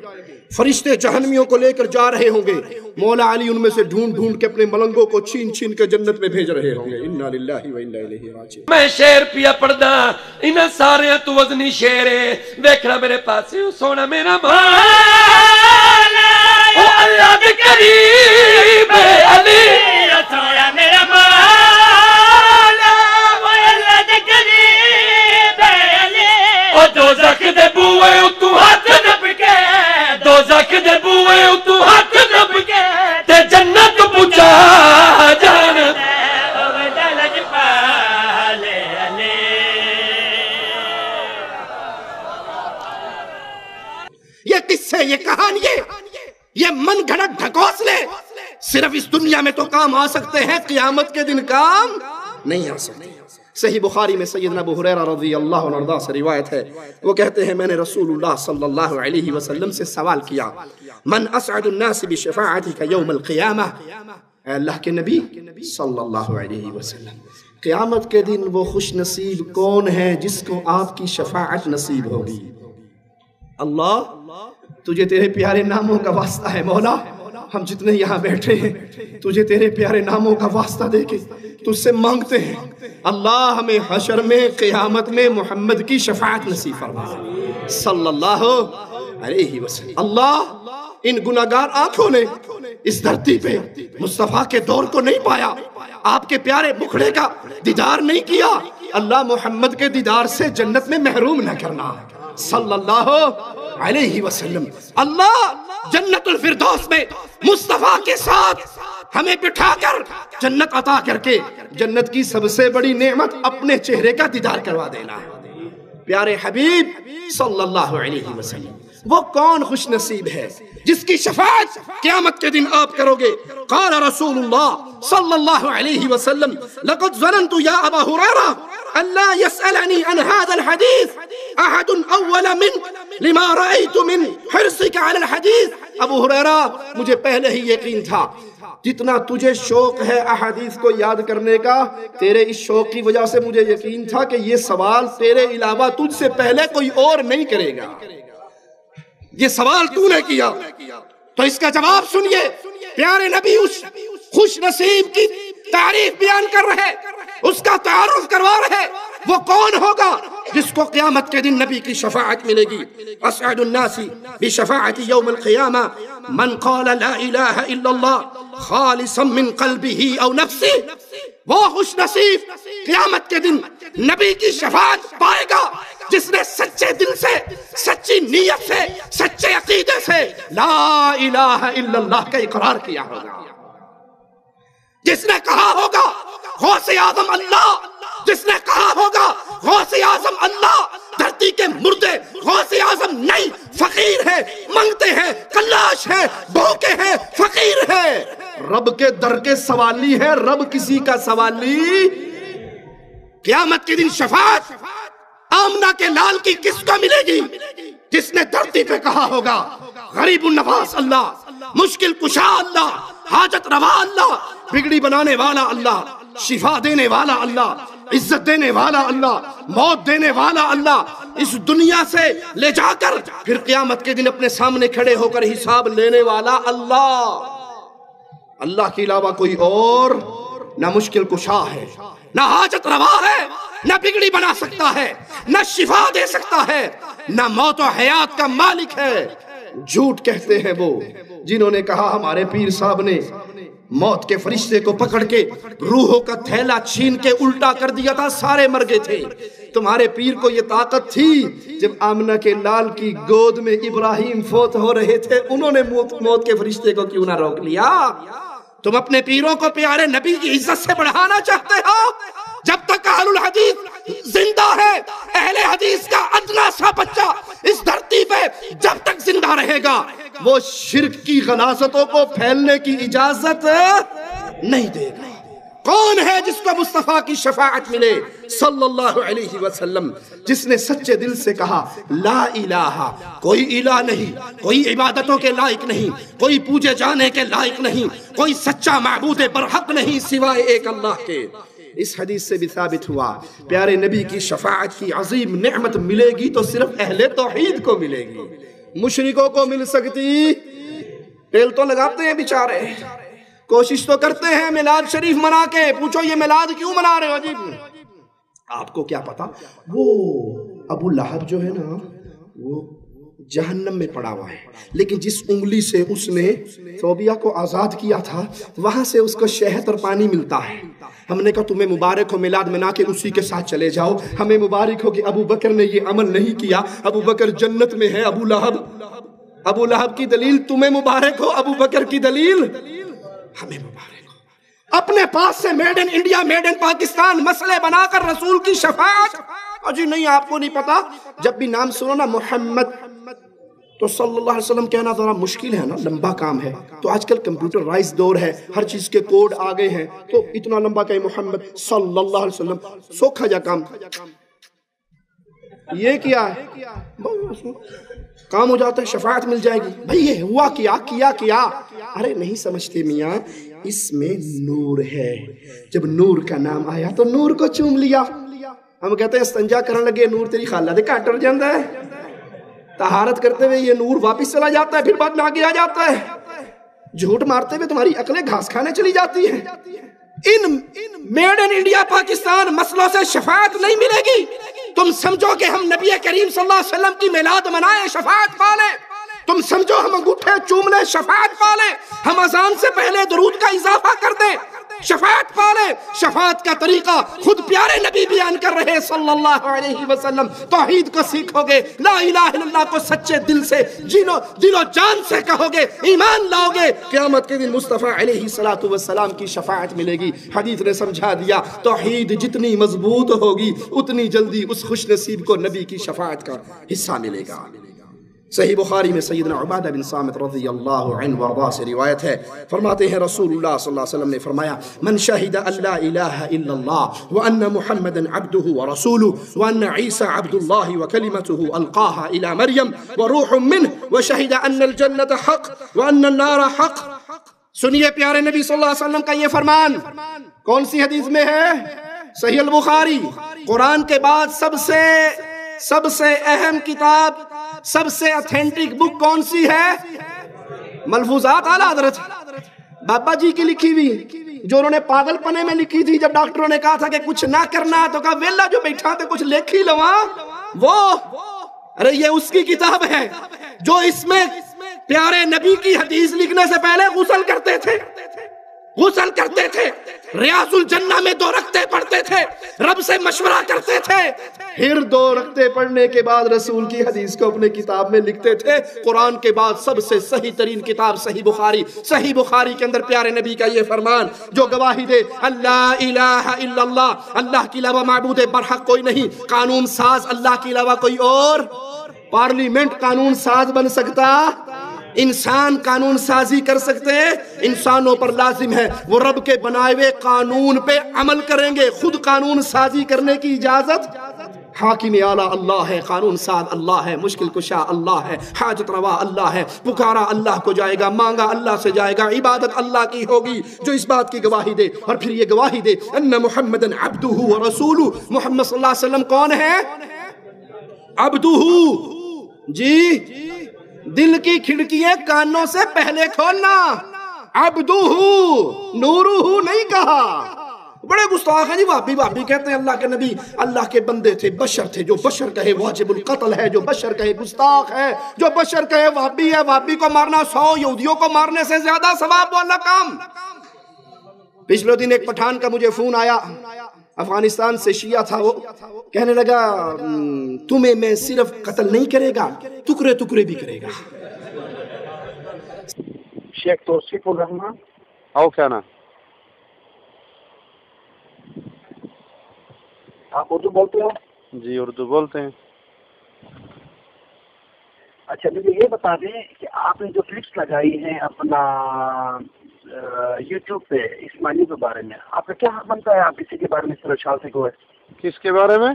فرشتے جہنمیوں کو لے کر جا رہے ہوں گے، مولا علی ان میں سے ڈھونڈ ڈھونڈ کے اپنے ملنگوں کو چھین چھین کے جنت میں بھیج رہے ہوں گے۔ انا للہ و انا الیہ راجعون۔ میں شیر پیا پڑھدا انہاں سارے تو وزنی شیر ہے، دیکھنا میرے پاس سونا میرا مولا، او اللہ دے قریب علی سونا میرا مولا، او اللہ دے قریب علی، او دوزخ دے بوئے تو ہاتھ دب کے، دوزخ دے بوئے تو ہاتھ دب کے، تے جنت پہنچا جان یہ قصے، یہ کہانیاں، یہ من گھڑت ڈھکوسلے صرف اس دنیا میں تو کام آ سکتے ہیں، قیامت کے دن کام نہیں آ سکتے۔ صحیح بخاری میں سیدنا ابو ہریرہ رضی اللہ عنہ سے روایت ہے، وہ کہتے ہیں میں نے رسول اللہ صلی اللہ علیہ وسلم سے سوال کیا، من اسعد الناس بشفاعتک یوم القیامہ، اے اللہ کے نبی صلی اللہ علیہ وسلم، قیامت کے دن وہ خوش نصیب کون ہے جس کو آپ کی شفاعت نصیب ہوگی؟ اللہ تجھے تیرے پیارے ناموں کا واسطہ ہے مولا، ہم جتنے یہاں بیٹھے ہیں تجھے تیرے پیارے ناموں کا واسطہ دے کے تجھ سے مانگتے ہیں، اللہ ہمیں حشر میں قیامت میں محمد کی شفاعت نصیب فرما صلی اللہ علیہ وسلم۔ اللہ ان گناہگار آنکھوں نے اس دھرتی پہ مصطفیٰ کے دور کو نہیں پایا، آپ کے پیارے مکھڑے کا دیدار نہیں کیا، اللہ محمد کے دیدار سے جنت میں محروم نہ کرنا صلی اللہ علیہ وسلم۔ اللہ جنت الفردوس میں مصطفیٰ کے ساتھ ہمیں بٹھا کر جنت عطا کر کے جنت کی سب سے بڑی نعمت اپنے چہرے کا دیدار کروا دینا ہے۔ پیارے حبیب صلی اللہ علیہ وسلم، وہ کون خوش نصیب ہے جس کی شفاعت قیامت کے دن آپ کرو گے؟ قال رسول اللہ صلی اللہ علیہ وسلم لقد ظننت یا ابا ہریرہ ان لا يسألني عن هذا الحديث احد اول منك لما رأيت من حرصك على الحديث۔ ابو ہریرہ مجھے پہلے ہی یقین تھا، جتنا تجھے شوق ہے احادیث کو یاد کرنے کا، تیرے اس شوق کی وجہ سے مجھے یقین تھا کہ یہ سوال تیرے علاوہ تجھ سے پہلے کوئی اور نہیں کرے گا۔ یہ سوال تو نے کیا تو اس کا جواب سنیے۔ پیارے نبی اس خوش نصیب کی تعریف بیان کر رہے، اس کا تعارف کروا رہے، وہ کون ہوگا جس کو قیامت کے دن نبی کی شفاعت ملے گی؟ اسعد الناس بشفاعت یوم القیامہ من قال لا الہ الا اللہ خالصا من قلبہ او نفسہ۔ وہ خوش نصیب قیامت کے دن نبی کی شفاعت پائے گا جس نے سچے دل سے، سچی نیت سے، سچے عقیدے سے لا الہ الا اللہ کا اقرار کیا ہوگا، جس نے کہا ہوگا غوث اعظم اللہ، جس نے کہا ہوگا غوث اعظم اللہ، دھرتی کے مردے غوث اعظم نہیں، فقیر ہے، منگتے ہیں، کلاش ہے، بھوکے ہیں، فقیر ہے، رب کے در کے سوالی ہے، رب کسی کا سوالی۔ قیامت کے دن شفاعت آمنہ کے لال کی کس کو ملے گی؟ جس نے دھرتی پہ کہا ہوگا غریب النواز اللہ، مشکل کشا اللہ، حاجت روا اللہ، بگڑی بنانے والا اللہ، شفا دینے والا اللہ، عزت دینے والا اللہ، موت دینے والا اللہ، اس دنیا سے لے جا کر پھر قیامت کے دن اپنے سامنے کھڑے ہو کر حساب لینے والا اللہ۔ اللہ کے علاوہ کوئی اور نہ مشکل کشا ہے، نہ حاجت روا ہے، نہ بگڑی بنا سکتا ہے، نہ شفا دے سکتا ہے، نہ موت و حیات کا مالک ہے۔ جھوٹ کہتے ہیں وہ جنہوں نے کہا ہمارے پیر صاحب نے موت کے فرشتے کو پکڑ کے روحوں کا تھیلا چھین کے الٹا کر دیا تھا، سارے مر گئے تھے۔ تمہارے پیر کو یہ طاقت تھی، جب آمنہ کے لال کی گود میں ابراہیم فوت ہو رہے تھے انہوں نے موت کے فرشتے کو کیوں نہ روک لیا؟ تم اپنے پیروں کو پیارے نبی کی عزت سے بڑھانا چاہتے ہو؟ جب تک اہل الحدیث زندہ ہے، اہل حدیث کا ادنا سا بچہ اس دھرتی پہ جب تک زندہ رہے گا وہ شرک کی غلاظتوں کو پھیلنے کی اجازت نہیں دے گا۔ کون ہے جس کو مصطفیٰ کی شفاعت ملے صلی اللہ علیہ وسلم، جس نے سچے دل سے کہا لا الہ، کوئی الہ نہیں، کوئی عبادتوں کے لائق نہیں، کوئی پوجے جانے کے لائق نہیں، کوئی سچا معبود برحق نہیں سوائے ایک اللہ کے۔ اس حدیث سے بھی ثابت ہوا پیارے نبی کی شفاعت کی عظیم نعمت ملے گی تو صرف اہل توحید کو ملے گی، مشرکوں کو مل سکتی؟ ٹیل تو لگاتے ہیں بیچارے، کوشش تو کرتے ہیں میلاد شریف منا کے، پوچھو یہ میلاد کیوں منا رہے ہو جی؟ آپ کو کیا پتا وہ ابو لہب جو ہے نا وہ جہنم میں پڑا ہوا ہے، لیکن جس انگلی سے اس نے صوبیہ کو آزاد کیا تھا وہاں سے اس کو شہد اور پانی ملتا ہے۔ ہم نے کہا تمہیں مبارک ہو، میلاد منا کے اسی کے ساتھ چلے جاؤ، ہمیں مبارک ہو کہ ابو بکر نے یہ عمل نہیں کیا، ابو بکر جنت میں ہے، ابو لہب کی دلیل تمہیں مبارک ہو، ابو بکر کی دلیل ہمیں مبارک ہو۔ اپنے پاس سے made in India, made in Pakistan مسئلے بنا کر رسول کی شفاعت، اور جی نہیں آپ کو نہیں پتا، جب بھی نام سنو نا محمد تو صلی اللہ علیہ وسلم کہنا ذرا مشکل ہے نا، لمبا کام ہے، تو آج کل کمپیوٹرائز دور ہے، ہر چیز کے کوڈ آگئے ہیں، تو اتنا لمبا کہیں محمد صلی اللہ علیہ وسلم، سوکھا جا کام، یہ کیا ہے کام ہو جاتا ہے، شفاعت مل جائے گی۔ بھئی یہ ہوا کیا؟ ارے نہیں سمجھتے میاں، اس میں نور ہے، جب نور کا نام آیا تو نور کو چوم لیا۔ ہم کہتے ہیں استنجا کرنے لگے نور تیری خالہ دے کاٹر جاندہ ہے، طہارت کرتے ہوئے یہ نور واپس چلا جاتا ہے، پھر بعد میں آگے آ جاتا ہے، جھوٹ مارتے ہوئے تمہاری عقلیں گھاس کھانے چلی جاتی ہیں۔ ان میڈ ان انڈیا پاکستان مسئلوں سے شفاعت نہیں ملے گی۔ تم سمجھو کہ ہم نبی کریم صلی اللہ علیہ وسلم کی میلاد منائیں شفاعت پالیں، تم سمجھو ہم انگوٹھے چوم لیں شفاعت پالیں، ہم اذان سے پہلے درود کا اضافہ کر دیں شفاعت پالیں۔ شفاعت کا طریقہ خود پیارے نبی بیان کر رہے صلی اللہ علیہ وسلم۔ توحید کو سیکھو گے، لا الہ الا اللہ کو سچے دل سے دل و جان سے کہو گے، ایمان لاؤ گے، قیامت کے دن مصطفیٰ علیہ السلام کی شفاعت ملے گی۔ حدیث نے سمجھا دیا توحید جتنی مضبوط ہوگی اتنی جلدی اس خوش نصیب کو نبی کی شفاعت کا حصہ ملے گا۔ صحیح بخاری میں سیدنا عبادہ بن صامت رضی اللہ عنہ وارضاہ سے روایت ہے، فرماتے ہیں رسول اللہ صلی اللہ علیہ وسلم نے فرمایا من شہد ان لا الہ الا اللہ وان محمدا عبدہ ورسولہ وان عیسی عبد اللہ وکلمتہ القاها الى مریم وروح منہ وشہد ان الجنت حق وان النار حق۔ سنیے پیارے نبی صلی اللہ علیہ وسلم کا یہ فرمان کون سی حدیث میں ہے؟ صحیح البخاری۔ قرآن کے بعد سب سے اہم کتاب، سب سے اتھینٹک بک کون سی ہے؟ ملفوظات اعلیٰ حضرت بابا جی کی لکھی ہوئی، جو انہوں نے پاگل پنے میں لکھی تھی، جب ڈاکٹروں نے کہا تھا کہ کچھ نہ کرنا تو کہا ویلا جو بیٹھا تھے کچھ لکھی لواں وہ، ارے یہ اس کی کتاب ہے جو اس میں پیارے نبی کی حدیث لکھنے سے پہلے غسل کرتے تھے، ریاض الجنہ میں 2 رکعتیں پڑھتے تھے، رب سے مشورہ کرتے تھے، پھر 2 رکعتیں پڑھنے کے بعد رسول کی حدیث کو اپنے کتاب میں لکھتے تھے۔ قرآن کے بعد سب سے صحیح ترین کتاب صحیح بخاری کے اندر پیارے نبی کا یہ فرمان جو گواہی دے اللہ الہ الا اللہ، اللہ کے علاوہ معبود برحق کوئی نہیں، قانون ساز اللہ کے علاوہ کوئی اور، پارلیمنٹ قانون ساز بن سکتا، انسان قانون سازی کر سکتے ہیں، انسانوں پر لازم ہے وہ رب کے بنائے ہوئے قانون پہ عمل کریں گے، خود قانون سازی کرنے کی اجازت حاکم اعلیٰ اللہ ہے، قانون ساز اللہ ہے، مشکل کشا اللہ ہے، حاجت روا اللہ ہے، پکارا اللہ کو جائے گا، مانگا اللہ سے جائے گا، عبادت اللہ کی ہوگی جو اس بات کی گواہی دے، اور پھر یہ گواہی دے ان محمدن عبدہ ورسولہ، محمد صلی اللہ علیہ وسلم کون ہے؟ عبدہ۔ جی دل کی کھڑکیاں کانوں سے پہلے کھولنا، عبدہ نورہ نہیں کہا، بڑے گستاخ ہیں جی وہابی کہتے ہیں اللہ کے نبی اللہ کے بندے تھے، بشر تھے، جو بشر کہے واجب القتل ہے، جو بشر کہے گستاخ ہے، جو بشر کہے وہابی ہے، وہابی کو مارنا 100 یہودیوں کو مارنے سے زیادہ ثواب والا کام۔ پچھلے دن ایک پٹھان کا مجھے فون آیا، افغانستان سے شیعہ تھا، وہ کہنے لگا تمہیں میں صرف قتل نہیں کرے گا ٹکڑے بھی کرے گا۔ شیخ توصیف الرحمن او کیا نا آپ اردو بولتے ہو؟ جی اردو بولتے ہیں. اچھا مجھے یہ بتا دیں کہ آپ نے جو کلپس لگائی ہیں اپنا یوٹیوب پہ اسماعیلی کے بارے میں، آپ کا کیا حق بنتا ہے آپ کسی کے بارے میں اس طرح اچھال سے کوئی؟ کس کے بارے میں؟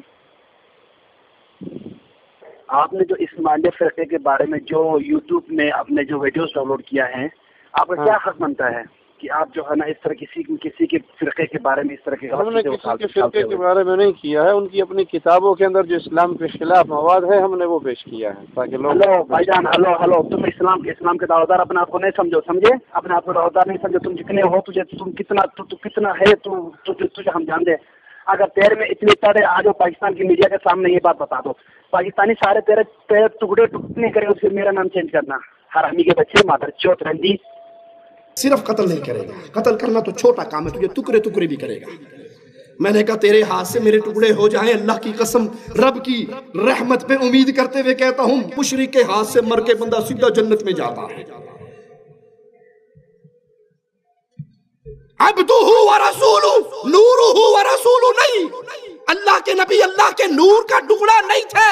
آپ نے جو اسماعیلی فرقے کے بارے میں جو یوٹیوب میں اپنے جو ویڈیوز ڈاؤن لوڈ کیا ہے، آپ کا کیا حق بنتا ہے کہ آپ جو ہے نا اس طرح کسی کے فرقے کے بارے میں اس طرح کے؟ ہم نے کسی کے فرقے کے بارے میں نہیں کیا ہے، ان کی اپنی کتابوں کے اندر جو اسلام کے خلاف مواد ہے ہم نے وہ پیش کیا ہے تاکہ لوگ. ہلو بھائی جان، ہلو تم اسلام کے دعویدار اپنے آپ کو نہیں سمجھے اپنے آپ کو دعویدار نہیں سمجھو. تم جتنے ہو تم کتنا ہے تجھے ہم جان دیں. اگر تیرے میں اتنی تڑے آ جاؤ پاکستان کی میڈیا کے سامنے یہ بات بتا دو، پاکستانی سارے تیرے ٹکڑے نہیں کرے اسے میرا نام چینج کرنا. حرامی کے بچے، مادر چوت رندی. صرف قتل نہیں کرے گا، قتل کرنا تو چھوٹا کام ہے، تجھے ٹکڑے بھی کرے گا. میں نے کہا تیرے ہاتھ سے میرے ٹکڑے ہو جائیں، اللہ کی قسم رب کی رحمت پہ امید کرتے ہوئے کہتا ہوں مشرک کے ہاتھ سے مر کے بندہ سیدھا جنت میں جاتا ہے. عبدہ ورسولہ، نورہ ورسولہ نہیں، اللہ کے نبی اللہ کے نور کا ٹکڑا نہیں تھے.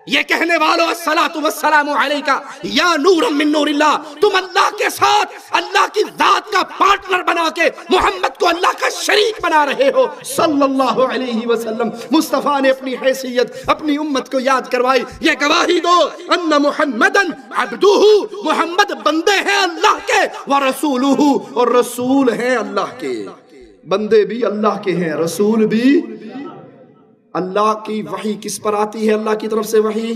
یہ کہنے والوں الصلاۃ والسلام علیکہ یا نورا من نور اللہ، تم اللہ کے ساتھ اللہ کی ذات کا پارٹنر بنا کے محمد کو اللہ کا شریک بنا رہے ہو صلی اللہ علیہ وسلم. مصطفیٰ نے اپنی حیثیت اپنی امت کو یاد کروائی. یہ گواہی دو ان محمدن عبدہ، محمد بندے ہیں اللہ کے، ورسولہ، اور رسول ہیں اللہ کے. بندے بھی اللہ کے ہیں، رسول بھی. اللہ کی وحی کس پر آتی ہے؟ اللہ کی طرف سے وحی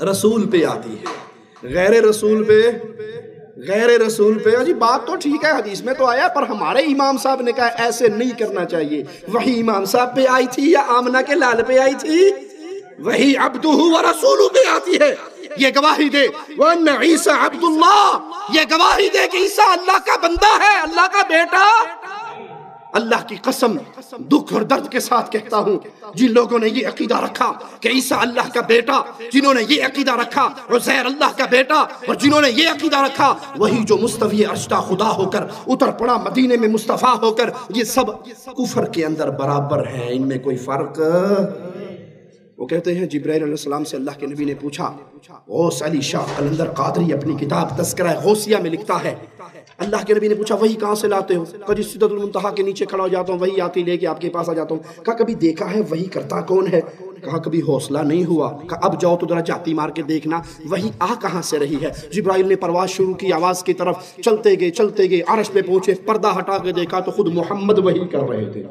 رسول پہ آتی ہے، غیر رسول پہ. جی بات تو ٹھیک ہے، حدیث میں تو آیا، پر ہمارے امام صاحب نے کہا ایسے نہیں کرنا چاہیے. وحی امام صاحب پہ آئی تھی یا آمنہ کے لال پہ آئی تھی؟ وحی عبدہ ورسولہ پہ آتی ہے. یہ گواہی دے وَأَنَّ عِيسَى عَبْدُ اللَّهِ، یہ گواہی دے کہ عیسیٰ اللہ کا بندہ ہے، اللہ کا بیٹا. اللہ کی قسم دکھ اور درد کے ساتھ کہتا ہوں، جن لوگوں نے یہ عقیدہ رکھا کہ عیسیٰ اللہ کا بیٹا، جنہوں نے یہ عقیدہ رکھا عزیر اللہ کا بیٹا، اور جنہوں نے یہ عقیدہ رکھا وہی جو مستوی عرشتہ خدا ہو کر اتر پڑا مدینے میں مصطفیٰ ہو کر، یہ سب کفر کے اندر برابر ہیں، ان میں کوئی فرق. وہ کہتے ہیں جبرائیل علیہ السلام سے اللہ کے نبی نے پوچھا، غوث علی شاہ قلندر قادری اپنی کتاب تذکرہ غوثیہ میں لکھتا ہے، اللہ کے نبی نے پوچھا وہی کہاں سے لاتے ہو؟ کہا جی سدرۃ المنتہا کے نیچے کھڑا ہو جاتا ہوں، وہی آتی لے کے آپ کے پاس آ جاتا ہوں. کہا کبھی دیکھا ہے وہی کرتا کون ہے؟ کہا کبھی حوصلہ نہیں ہوا. کہا اب جاؤ تو ذرا جاتی مار کے دیکھنا وہی آ کہاں سے رہی ہے. جبرائیل نے پرواز شروع کی آواز کی طرف، چلتے گئے عرش پہ پہنچے، پردہ ہٹا کے دیکھا تو خود محمد وہی کر رہے تھے.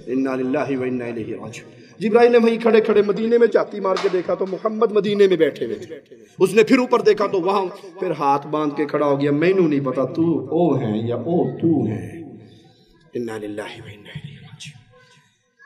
انا للہ و انا الیہ راجعون. جبرائیل نے وہیں کھڑے مدینے میں جاتی مار کے دیکھا تو محمد مدینے میں بیٹھے ہوئے تھے. اس نے پھر اوپر دیکھا تو وہاں پھر ہاتھ باندھ کے کھڑا ہو گیا، مینوں نہیں پتا تو او ہے یا او تو ہے. انا للہ و انا الیہ راجعون.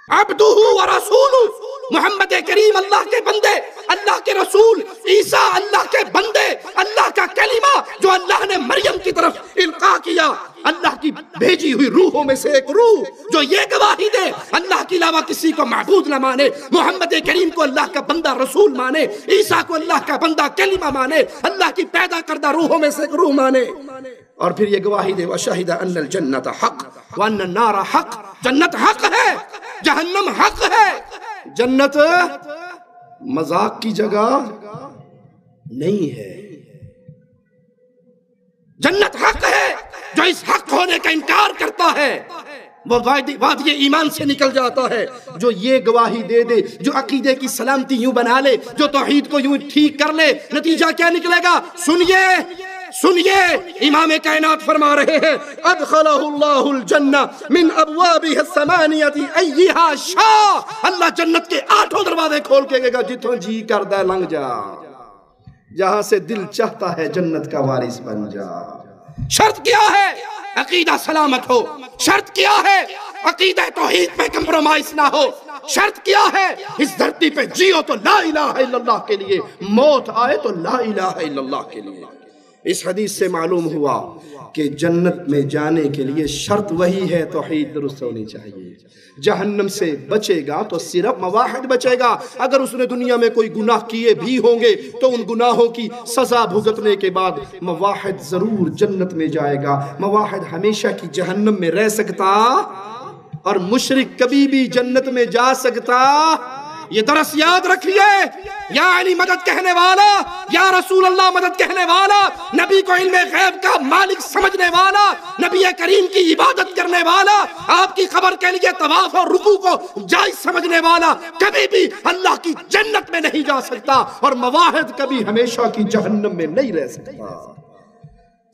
عبدہ ورسولہ، محمد کریم اللہ کے بندے، اللہ کے رسول، عیسیٰ اللہ کے بندے، اللہ کا کلمہ جو اللہ نے مریم کی طرف القاء کیا، اللہ کی بھیجی ہوئی روحوں میں سے ایک روح جو یہ گواہی دے اللہ کے علاوہ کسی کو معبود نہ مانے، محمد کریم کو اللہ کا بندہ رسول مانے، عیسیٰ کو اللہ کا بندہ کلمہ مانے، اللہ کی پیدا کردہ روحوں میں سے ایک روح مانے. اور پھر یہ گواہی دے وَشَهِدَ أَنَّ الْجَنَّةَ حَقٌّ وَأَنَّ النَّارَ حَقٌّ، جنت حق ہے، جہنم حق ہے. جنت مذاق کی جگہ نہیں ہے، جنت حق ہے. جو اس حق ہونے کا انکار کرتا ہے وہ وادی ایمان سے نکل جاتا ہے. جو یہ گواہی دے دے، جو عقیدے کی سلامتی یوں بنا لے، جو توحید کو یوں ٹھیک کر لے، نتیجہ کیا نکلے گا؟ سنیے امام کائنات فرما رہے ہیں ادخلہ اللہ الجنہ من ابوابہ الثمانیۃ ایہا شاء، اللہ جنت کے 8 دروازے کھول کے گے گا جتوں جی کردہ لنگ جا، جہاں سے دل چاہتا ہے جنت کا وارث بن جا. شرط کیا ہے؟ عقیدہ سلامت ہو. شرط کیا ہے؟ عقیدہ توحید پہ کمپرومائز نہ ہو. شرط کیا ہے؟ اس دھرتی پہ جیو تو لا الہ الا اللہ کے لیے، موت آئے تو لا الہ الا اللہ کے لیے. اس حدیث سے معلوم ہوا کہ جنت میں جانے کے لیے شرط وہی ہے، توحید درست ہونی چاہیے. جہنم سے بچے گا تو صرف مواحد بچے گا. اگر اس نے دنیا میں کوئی گناہ کیے بھی ہوں گے تو ان گناہوں کی سزا بھگتنے کے بعد مواحد ضرور جنت میں جائے گا. مواحد ہمیشہ کی جہنم میں رہ سکتا اور مشرک کبھی بھی جنت میں جا سکتا؟ یہ درس یاد رکھیے. یا علی مدد کہنے والا، یا رسول اللہ مدد کہنے والا، نبی کو علم غیب کا مالک سمجھنے والا، نبی کریم کی عبادت کرنے والا، آپ کی خبر کے لیے طواف اور رکوع کو جائز سمجھنے والا کبھی بھی اللہ کی جنت میں نہیں جا سکتا، اور مواحد کبھی ہمیشہ کی جہنم میں نہیں رہ سکتا.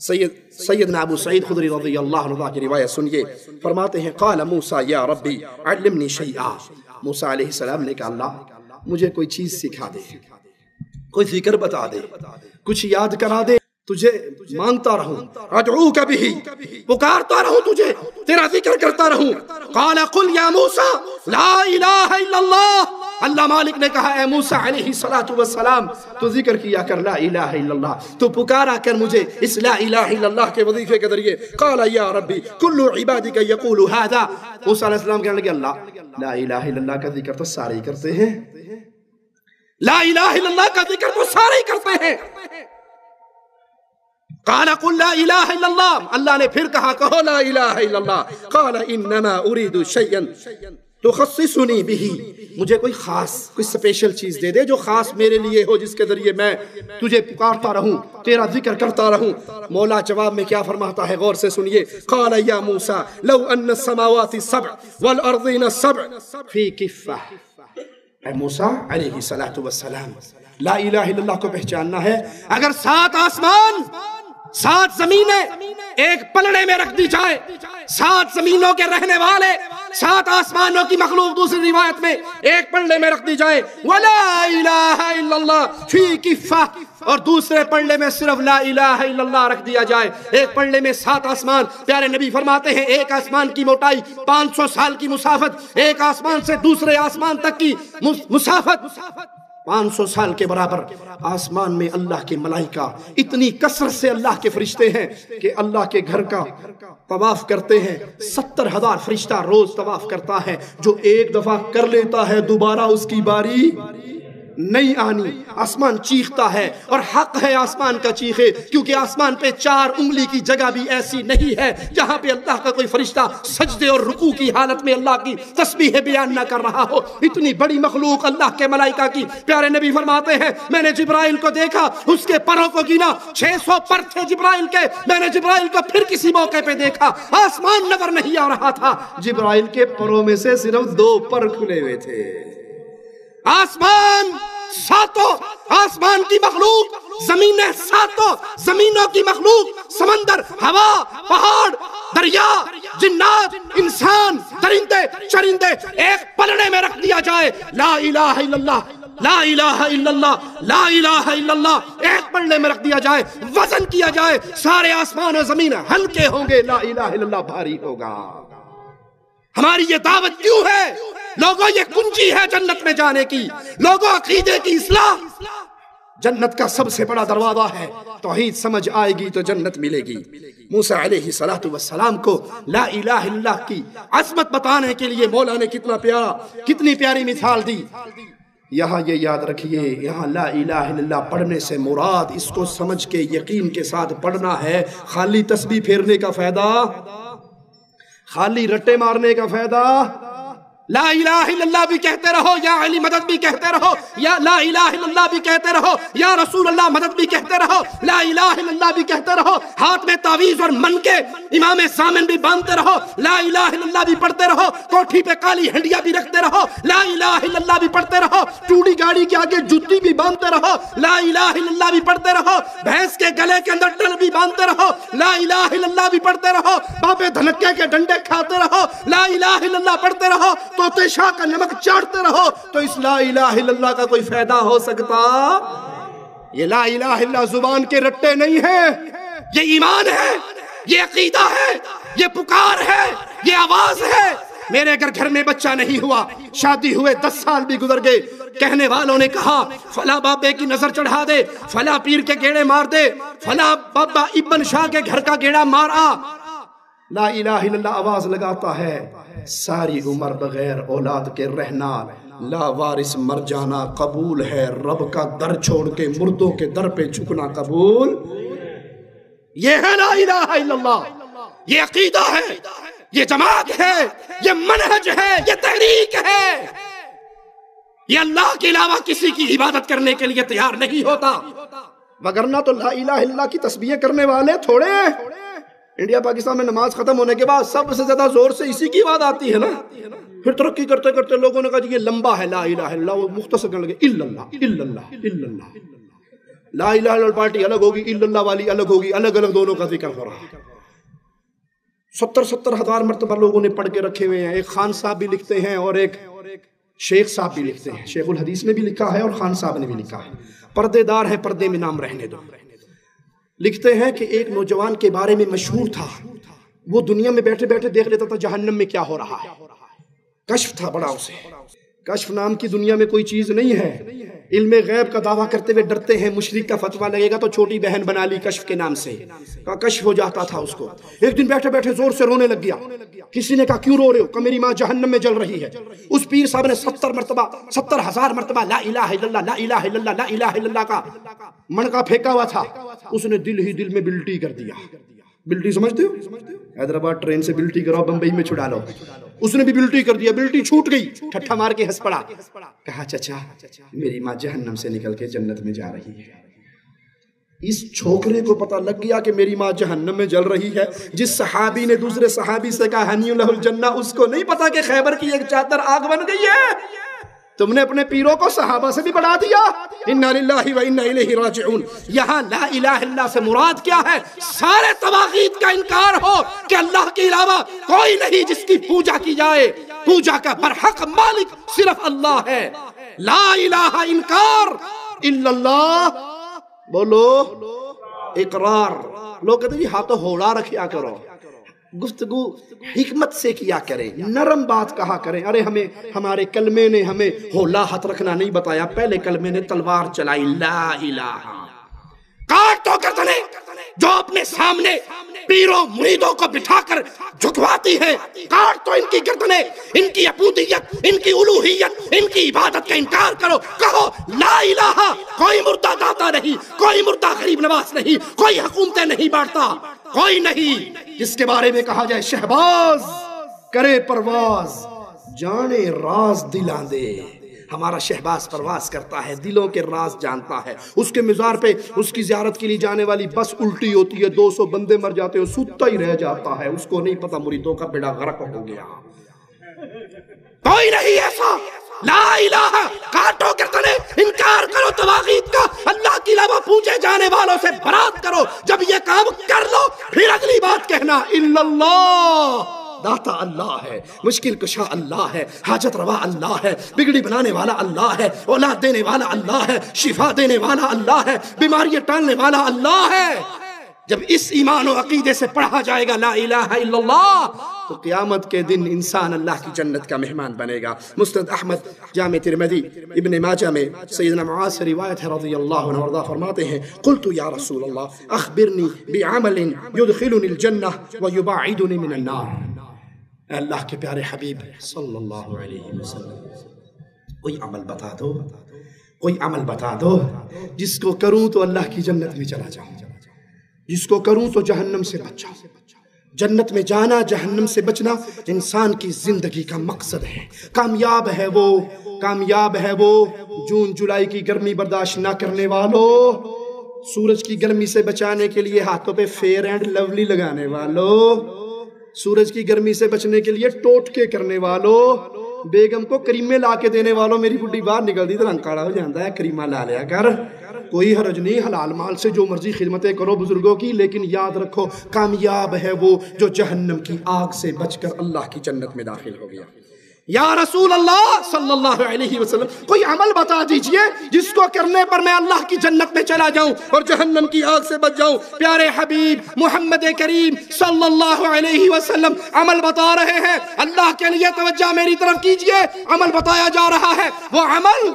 سیدنا ابو سعید خدری رضی اللہ عنہ کی روایت سنیے، فرماتے ہیں قال موسیٰ یا ربی علمنی شیئا. موسیٰ علیہ السلام نے کہا اللہ مجھے کوئی چیز سکھا دے، کوئی ذکر بتا دے، کچھ یاد کرا دے، تجھے مانگتا رہوں، ادعوک بہ، پکارتا رہوں تجھے، تیرا ذکر کرتا رہوں. قال قل یا موسیٰ لا الہ الا اللہ. اللہ مالک نے کہا اے موسیٰ علیہ السلام تو ذکر کیا کر لا الہ الا اللہ، تو پکارا کر مجھے اس لا الہ الا اللہ کے وظیفے کے ذریعے. قال یا ربی کل عبادک یقول هذا. موسیٰ علیہ السلام کہنے لگے اللہ لا الہ الا اللہ کا ذکر تو سارے ہی کرتے ہیں، لا الہ الا اللہ کا ذکر تو سارے ہی کرتے ہیں. قال قل لا الہ الا اللہ. اللہ نے پھر کہا کہو لا الہ الا اللہ. قال انما اريد شيئا تخصصنی بہ. مجھے کوئی خاص، کوئی سپیشل چیز دے دے جو خاص میرے لیے ہو، جس کے ذریعے میں تجھے پکارتا رہوں، تیرا ذکر کرتا رہوں. مولا جواب میں کیا فرماتا ہے غور سے سنیے. قال یا موسیٰ لو ان السماوات السبع والارضین السبع فی کفہ. اے موسیٰ علیہ السلام لا الہ الا اللہ کو پہچاننا ہے. اگر 7 آسمان 7 زمینیں ایک پلڑے میں رکھ دی جائے، 7 زمینوں کے رہنے والے 7 آسمانوں کی مخلوق دوسری روایت میں ایک پلڑے میں رکھ دی جائے، وَلَا إِلَٰهَ إِلَّا اللَّهِ فِي كِفَّةٍ، اور دوسرے پلڑے میں صرف لا الہ الا اللہ رکھ دیا جائے. ایک پلڑے میں 7 آسمان. پیارے نبی فرماتے ہیں ایک آسمان کی موٹائی 500 سال کی مسافت، ایک آسمان سے دوسرے آسمان تک کی مسافت 500 سال کے برابر. آسمان میں اللہ کے ملائکہ اتنی کثرت سے اللہ کے فرشتے ہیں کہ اللہ کے گھر کا طواف کرتے ہیں. 70,000 فرشتہ روز طواف کرتا ہے. جو ایک دفعہ کر لیتا ہے دوبارہ اس کی باری نہیں آنی. آسمان چیختا ہے، اور حق ہے آسمان کا چیخے، کیونکہ آسمان پہ 4 انگلی کی جگہ بھی ایسی نہیں ہے جہاں پہ اللہ کا کوئی فرشتہ سجدے اور رکوع کی حالت میں اللہ کی تسبیح بیان نہ کر رہا ہو. اتنی بڑی مخلوق اللہ کے ملائکہ کی. پیارے نبی فرماتے ہیں میں نے جبرائیل کو دیکھا، اس کے پروں کو گنا، 600 پر تھے جبرائیل کے. میں نے جبرائیل کو پھر کسی موقع پہ دیکھا، آسمان نظر نہیں آ رہا تھا، جبرائیل کے پروں میں سے صرف 2 پر کھلے ہوئے تھے. آسمان 7 آسمان کی مخلوق، زمینیں 7 زمینوں کی مخلوق، سمندر، ہوا، پہاڑ، دریا، جنات، انسان، درندے، چرندے ایک پلڑے میں رکھ دیا جائے. لا الہ الا اللہ، لا الہ الا اللہ، لا الہ الا اللہ ایک پلڑے میں رکھ دیا جائے، وزن کیا جائے، سارے آسمان و زمین ہلکے ہوں گے، لا الہ الا اللہ بھاری ہوگا. ہماری یہ دعوت کیوں ہے لوگوں؟ یہ کنجی ہے جنت میں جانے کی. لوگوں عقیدے کی اصلاح جنت کا سب سے بڑا دروازہ ہے. توحید سمجھ آئے گی تو جنت ملے گی. موسیٰ علیہ السلام کو لا الہ الا اللہ کی عظمت بتانے کے لیے مولا نے کتنی پیاری مثال دی. یہاں یہ یاد رکھیے، یہاں لا الہ الا اللہ پڑھنے سے مراد اس کو سمجھ کے یقین کے ساتھ پڑھنا ہے. خالی تسبیح پھیرنے کا فائدہ، خالی رٹے مارنے کا فائدہ. لا الہ الا اللہ بھی کہتے رہو، یا علی مدد بھی کہتے رہو، یا لا الہ الا اللہ بھی کہتے رہو، یا رسول اللہ مدد بھی کہتے رہو، لا الہ الا اللہ بھی کہتے رہو. ہاتھ میں تعویذ اور من کے امام زامن بھی باندھتے رہو، لا الہ الا اللہ بھی پڑھتے رہو. کوٹھی پہ کالی ہنڈیا بھی رکھتے رہو، لا الہ الا اللہ بھی پڑھتے رہو. ٹوڑی گاڑی کے آگے جوتی بھی باندھتے رہو، لا الہ الا اللہ بھی پڑھتے رہو. بھینس کے گلے کے اندر ڈل بھی باندھتے رہو، لا الہ الا اللہ بھی پڑھتے رہو. بابے دھنکے کے ڈنڈے کھاتے رہو، لا الہ الا اللہ پڑھتے رہو. توتے شاہ کا نمک چاٹتے رہو. تو اس لا الہ الا اللہ کا کوئی فائدہ ہو سکتا؟ یہ لا الہ الا اللہ زبان کے رٹے نہیں ہیں، یہ ایمان ہے، یہ عقیدہ ہے، یہ پکار ہے، یہ آواز ہے. میرے اگر گھر میں بچہ نہیں ہوا، شادی ہوئے 10 سال بھی گزر گئے، کہنے والوں نے کہا فلاں بابے کی نظر چڑھا دے، فلاں پیر کے گیڑے مار دے، فلاں بابا ابن شاہ کے گھر کا گیڑا مار آ. لا الہ الا اللہ آواز لگاتا ہے، ساری عمر بغیر اولاد کے رہنا، لا وارث مر جانا قبول ہے، رب کا در چھوڑ کے مردوں کے در پہ جھکنا قبول. یہ ہے لا الہ الا اللہ، یہ عقیدہ ہے. یہ جماعت ہے، یہ منہج ہے، یہ تحریک ہے، یہ اللہ کے علاوہ کسی کی عبادت کرنے کے لیے تیار نہیں ہوتا، وگرنہ تو لا الہ الا اللہ کی تسبیح کرنے والے تھوڑے ہیں۔ انڈیا پاکستان میں نماز ختم ہونے کے بعد سب سے زیادہ زور سے اسی کی بات آتی ہے نا، پھر ترقی کرتے کرتے لوگوں نے کہا جی یہ لمبا ہے لا الہ الا اللہ، وہ مختصر کرنے لگے الا اللہ الا اللہ الا اللہ، لا الہ الا اللہ پارٹی الگ ہوگی، الا اللہ والی الگ ہوگی، الگ الگ دونوں کا ذکر ہو رہا ہے۔ 70 ہزار مرتبہ لوگوں نے پڑھ کے رکھے ہوئے ہیں، ایک خان صاحب بھی لکھتے ہیں اور ایک شیخ صاحب بھی لکھتے ہیں، شیخ الحدیث نے بھی لکھا ہے اور خان صاحب نے بھی لکھا ہے، پردے دار ہے، پردے میں نام رہنے دو۔ لکھتے ہیں کہ ایک نوجوان کے بارے میں مشہور تھا، وہ دنیا میں بیٹھے بیٹھے دیکھ لیتا تھا جہنم میں کیا ہو رہا ہے، کشف تھا بڑا اسے، کشف نام کی دنیا میں کوئی چیز نہیں ہے، علم غیب کا دعویٰ کرتے ہوئے ڈرتے ہیں مشرک کا فتویٰ لگے گا تو چھوٹی بہن بنا لی کشف کے نام سے، کہا کشف ہو جاتا تھا اس کو۔ ایک دن بیٹھے بیٹھے زور سے رونے لگ گیا، کسی نے کہا کیوں رو رہے ہو؟ کہ میری ماں جہنم میں جل رہی ہے۔ اس پیر صاحب نے 70,000 مرتبہ لا الہ الا اللہ لا الہ الا اللہ لا الہ الا اللہ کا منقا پھینکا ہوا تھا، اس نے دل ہی دل میں بلٹی کر دیا۔ بلٹی سمجھتے ہو؟ حیدرآباد ٹرین سے بلٹی کراؤ بمبئی میں چھڑا لو، اس نے بھی بلٹی کر دیا، بلٹی چھوٹ گئی، ٹھٹھا مار کے ہنس پڑا، کہا چچا میری ماں جہنم سے نکل کے جنت میں جا رہی ہے۔ اس چھوکرے کو پتہ لگ گیا کہ میری ماں جہنم میں جل رہی ہے۔ جس صحابی نے دوسرے صحابی سے کہا ہنی لہ الجنہ، اس کو نہیں پتا کہ خیبر کی ایک چادر آگ بن گئی ہے۔ تم نے اپنے پیروں کو صحابہ سے بھی بڑھا دیا۔ انا للہ و انا الیہ راجعون۔ یہاں لا الہ الا اللہ سے مراد کیا ہے؟ سارے طواغیت کا انکار ہو کہ اللہ کے علاوہ کوئی نہیں جس کی پوجا کی جائے، پوجا کا برحق مالک صرف اللہ ہے۔ لا الہ انکار الا اللہ، بولو اقرار۔ لوگ کہتے ہیں جی ہاتھوں ہوڑا رکھیا کرو، گفتگو حکمت سے کیا کریں، نرم بات کہا کریں۔ ارے ہمارے کلمے نے ہمیں ہولا ہاتھ رکھنا نہیں بتایا، پہلے کلمے نے تلوار چلائی، لا الہ۔ کاٹ تو گردنے جو اپنے سامنے پیروں مریدوں کو بٹھا کر جھکواتی ہے، کاٹ تو ان کی گردنیں، ان کی عبودیت، ان کی الوہیت، ان کی عبادت کا انکار کرو، کہو لا الہ۔ کوئی مردہ داتا نہیں، کوئی مردہ غریب نواز نہیں، کوئی حکومتیں نہیں بانٹتا، کوئی نہیں جس کے بارے میں کہا جائے شہباز کرے پرواز جانے راز دلاں دے۔ ہمارا شہباز پرواز کرتا ہے، دلوں کے راز جانتا ہے۔ اس کے مزار پہ اس کی زیارت کے لیے جانے والی بس الٹی ہوتی ہے، 200 بندے مر جاتے ہیں، سوتا ہی رہ جاتا ہے، اس کو نہیں پتا مریدوں کا بیڑا غرق ہو گیا۔ کوئی نہیں ایسا۔ لا الہ، کاٹو گردنے، انکار کرو طواغیت کا، اللہ کے علاوہ پوجے جانے والوں سے برات کرو۔ جب یہ کام کر لو پھر اگلی بات کہنا الا اللہ۔ داتا اللہ ہے، مشکل کشا اللہ ہے، حاجت روا اللہ ہے، بگڑی بنانے والا اللہ ہے، اولاد دینے والا اللہ ہے، شفا دینے والا اللہ ہے، بیماریاں ٹالنے والا اللہ ہے۔ جب اس ایمان و عقیدے سے پڑھا جائے گا لا الہ الا اللہ تو قیامت کے دن انسان اللہ کی جنت کا مہمان بنے گا۔ مسند احمد، جامع ترمذی، ابن ماجہ میں سیدنا معاذ سے روایت ہے رضی اللہ عنہ وارضاہ، فرماتے ہیں قلت یا رسول اللہ اخبرنی بعمل يدخلنی الجنہ ويباعدنی من النار۔ اے اللہ کے پیارے حبیب صلی اللہ علیہ وسلم، کوئی عمل بتا دو، کوئی عمل بتا دو جس کو کروں تو اللہ کی جنت میں چلا جاؤں، جس کو کروں تو جہنم سے بچ جاؤں۔ جنت میں جانا، جہنم سے بچنا انسان کی زندگی کا مقصد ہے۔ کامیاب ہے وہ، کامیاب ہے وہ جون جولائی کی گرمی برداشت نہ کرنے والوں، سورج کی گرمی سے بچانے کے لیے ہاتھوں پہ فیئر اینڈ لولی لگانے والوں، سورج کی گرمی سے بچنے کے لیے ٹوٹکے کرنے والوں، بیگم کو کریمے لا کے دینے والوں۔ میری بڈی باہر نکل دی تو رنگ کاڑا ہو جاتا ہے، کریمہ لا لیا کر، کوئی حرج نہیں، حلال مال سے جو مرضی خدمتیں کرو بزرگوں کی، لیکن یاد رکھو کامیاب ہے وہ جو جہنم کی آگ سے بچ کر اللہ کی جنت میں داخل ہو گیا۔ یا رسول اللہ صلی اللہ علیہ وسلم، کوئی عمل بتا دیجئے جس کو کرنے پر میں اللہ کی جنت میں چلا جاؤں اور جہنم کی آگ سے بچ جاؤں۔ پیارے حبیب محمد کریم صلی اللہ علیہ وسلم عمل بتا رہے ہیں۔ اللہ کے لیے توجہ میری طرف کیجئے، عمل بتایا جا رہا ہے۔ وہ عمل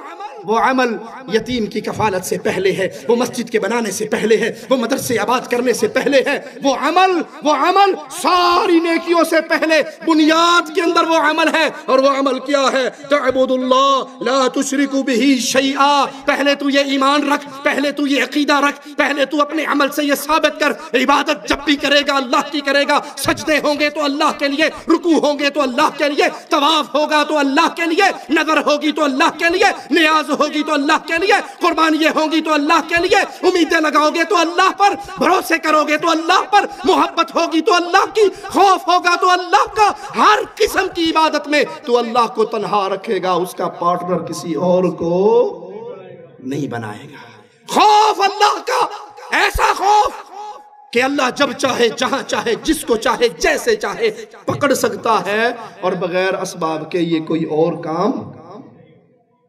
وہ عمل یتیم کی کفالت سے پہلے ہے، وہ مسجد کے بنانے سے پہلے ہے، وہ مدرسے آباد کرنے سے پہلے ہے، وہ عمل ساری نیکیوں سے پہلے بنیاد کے اندر وہ عمل ہے. اور وہ عمل کیا ہے؟ تعبد اللہ لا تشرک بہ شیئا. پہلے تو یہ ایمان رکھ، پہلے تو یہ عقیدہ رکھ، پہلے تو اپنے عمل سے یہ ثابت کر عبادت جب بھی کرے گا اللہ کی کرے گا. سجدے ہوں گے تو اللہ کے لیے، رکوع ہوں گے تو اللہ کے لیے، طواف ہوگا تو اللہ کے لیے، نظر ہوگی تو اللہ کے لیے، نیاز ہوگی تو اللہ کے لیے، قربانیاں ہوں گی تو اللہ کے لیے، امیدیں لگاؤ گے تو اللہ پر، بھروسے کرو گے تو اللہ پر، محبت ہوگی تو اللہ کی، خوف ہوگا تو اللہ کا. ہر قسم کی عبادت میں تو اللہ کو تنہا رکھے گا، اس کا پارٹنر کسی اور کو نہیں بنائے گا. خوف اللہ کا، ایسا خوف کہ اللہ جب چاہے، جہاں چاہے، جس کو چاہے، جیسے چاہے پکڑ سکتا ہے، اور بغیر اسباب کے یہ کوئی اور کام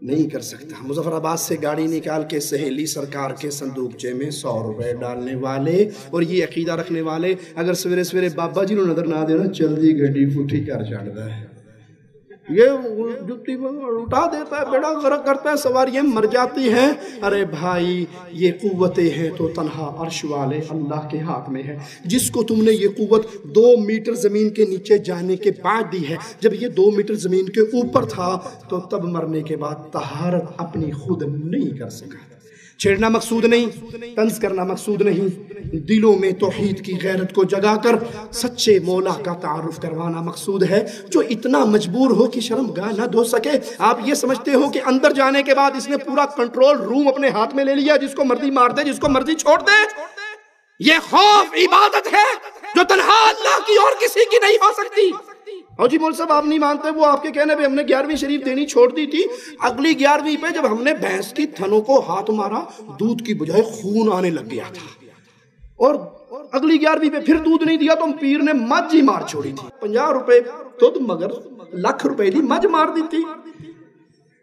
نہیں کر سکتا. مظفر آباد سے گاڑی نکال کے سہیلی سرکار کے صندوقچے میں 100 روپے ڈالنے والے اور یہ عقیدہ رکھنے والے اگر سویرے سویرے بابا جی نو نظر نہ دینا چلدی گڈی پٹھی کر چڑھتا ہے، یہ جتی اٹھا دیتا ہے، بیڑا غرق کرتا ہے، سواریاں مر جاتی ہیں. ارے بھائی یہ قوتیں ہیں تو تنہا عرش والے اللہ کے ہاتھ میں ہے. جس کو تم نے یہ قوت 2 میٹر زمین کے نیچے جانے کے بعد دی ہے، جب یہ 2 میٹر زمین کے اوپر تھا تو تب مرنے کے بعد طہارت اپنی خود نہیں کر سکا. چھیڑنا مقصود نہیں، طنز کرنا مقصود نہیں، دلوں میں توحید کی غیرت کو جگا کر سچے مولا کا تعارف کروانا مقصود ہے. جو اتنا مجبور ہو کہ شرم گاہ نہ دھو سکے. آپ یہ سمجھتے ہو کہ اندر جانے کے بعد اس نے پورا کنٹرول روم اپنے ہاتھ میں لے لیا، جس کو مرضی مار دے، جس کو مرضی چھوڑ دے. یہ خوف عبادت ہے جو تنہا اللہ کی اور کسی کی نہیں ہو سکتی. اور جی مول صاحب آپ نہیں مانتے، وہ آپ کے کہنے پہ ہم نے 11ویں شریف دینی چھوڑ دی تھی. اگلی 11ویں پہ جب ہم نے بھینس کی تھنوں کو ہاتھ مارا، دودھ کی بجائے خون آنے لگ گیا تھا. اور اگلی 11ویں پہ پھر دودھ نہیں دیا تو ہم پیر نے مجھ ہی مار چھوڑی تھی. 50 روپے دودھ مگر لاکھ روپے دی مجھ مار دی تھی.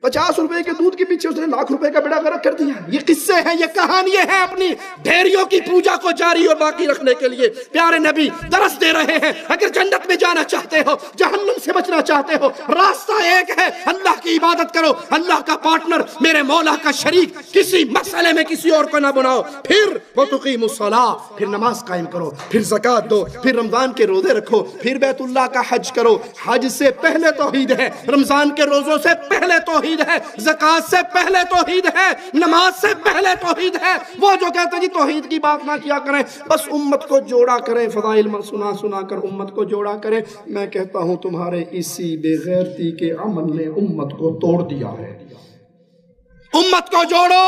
50 روپے کے دودھ کے پیچھے اس نے لاکھ روپے کا بیڑا غرق کر دیا. یہ قصے ہیں، یہ کہانیاں ہیں اپنی بھیڑیوں کی پوجا کو جاری اور باقی رکھنے کے لیے. پیارے نبی درس دے رہے ہیں، اگر جنت میں جانا چاہتے ہو، جہنم سے بچنا چاہتے ہو، راستہ ایک ہے، اللہ کی عبادت کرو، اللہ کا پارٹنر، میرے مولا کا شریک کسی مسئلے میں کسی اور کو نہ بناؤ. پھر وَتُقِيمُ الصَّلَاةَ، پھر نماز قائم کرو، پھر زکوٰۃ دو، پھر رمضان کے روزے رکھو، پھر بیت اللہ کا حج کرو. حج سے پہلے توحید ہے، رمضان کے روزوں سے پہلے توحید ہے، زکوٰۃ سے پہلے توحید ہے، نماز سے پہلے توحید ہے. وہ جو کہتے ہیں جی توحید کی بات نہ کیا کریں، بس امت کو جوڑا کریں، فضائل سنا کر امت کو جوڑا کریں. میں کہتا ہوں تمہارے اسی بے غیرتی کے عمل نے امت کو توڑ دیا ہے. امت کو جوڑو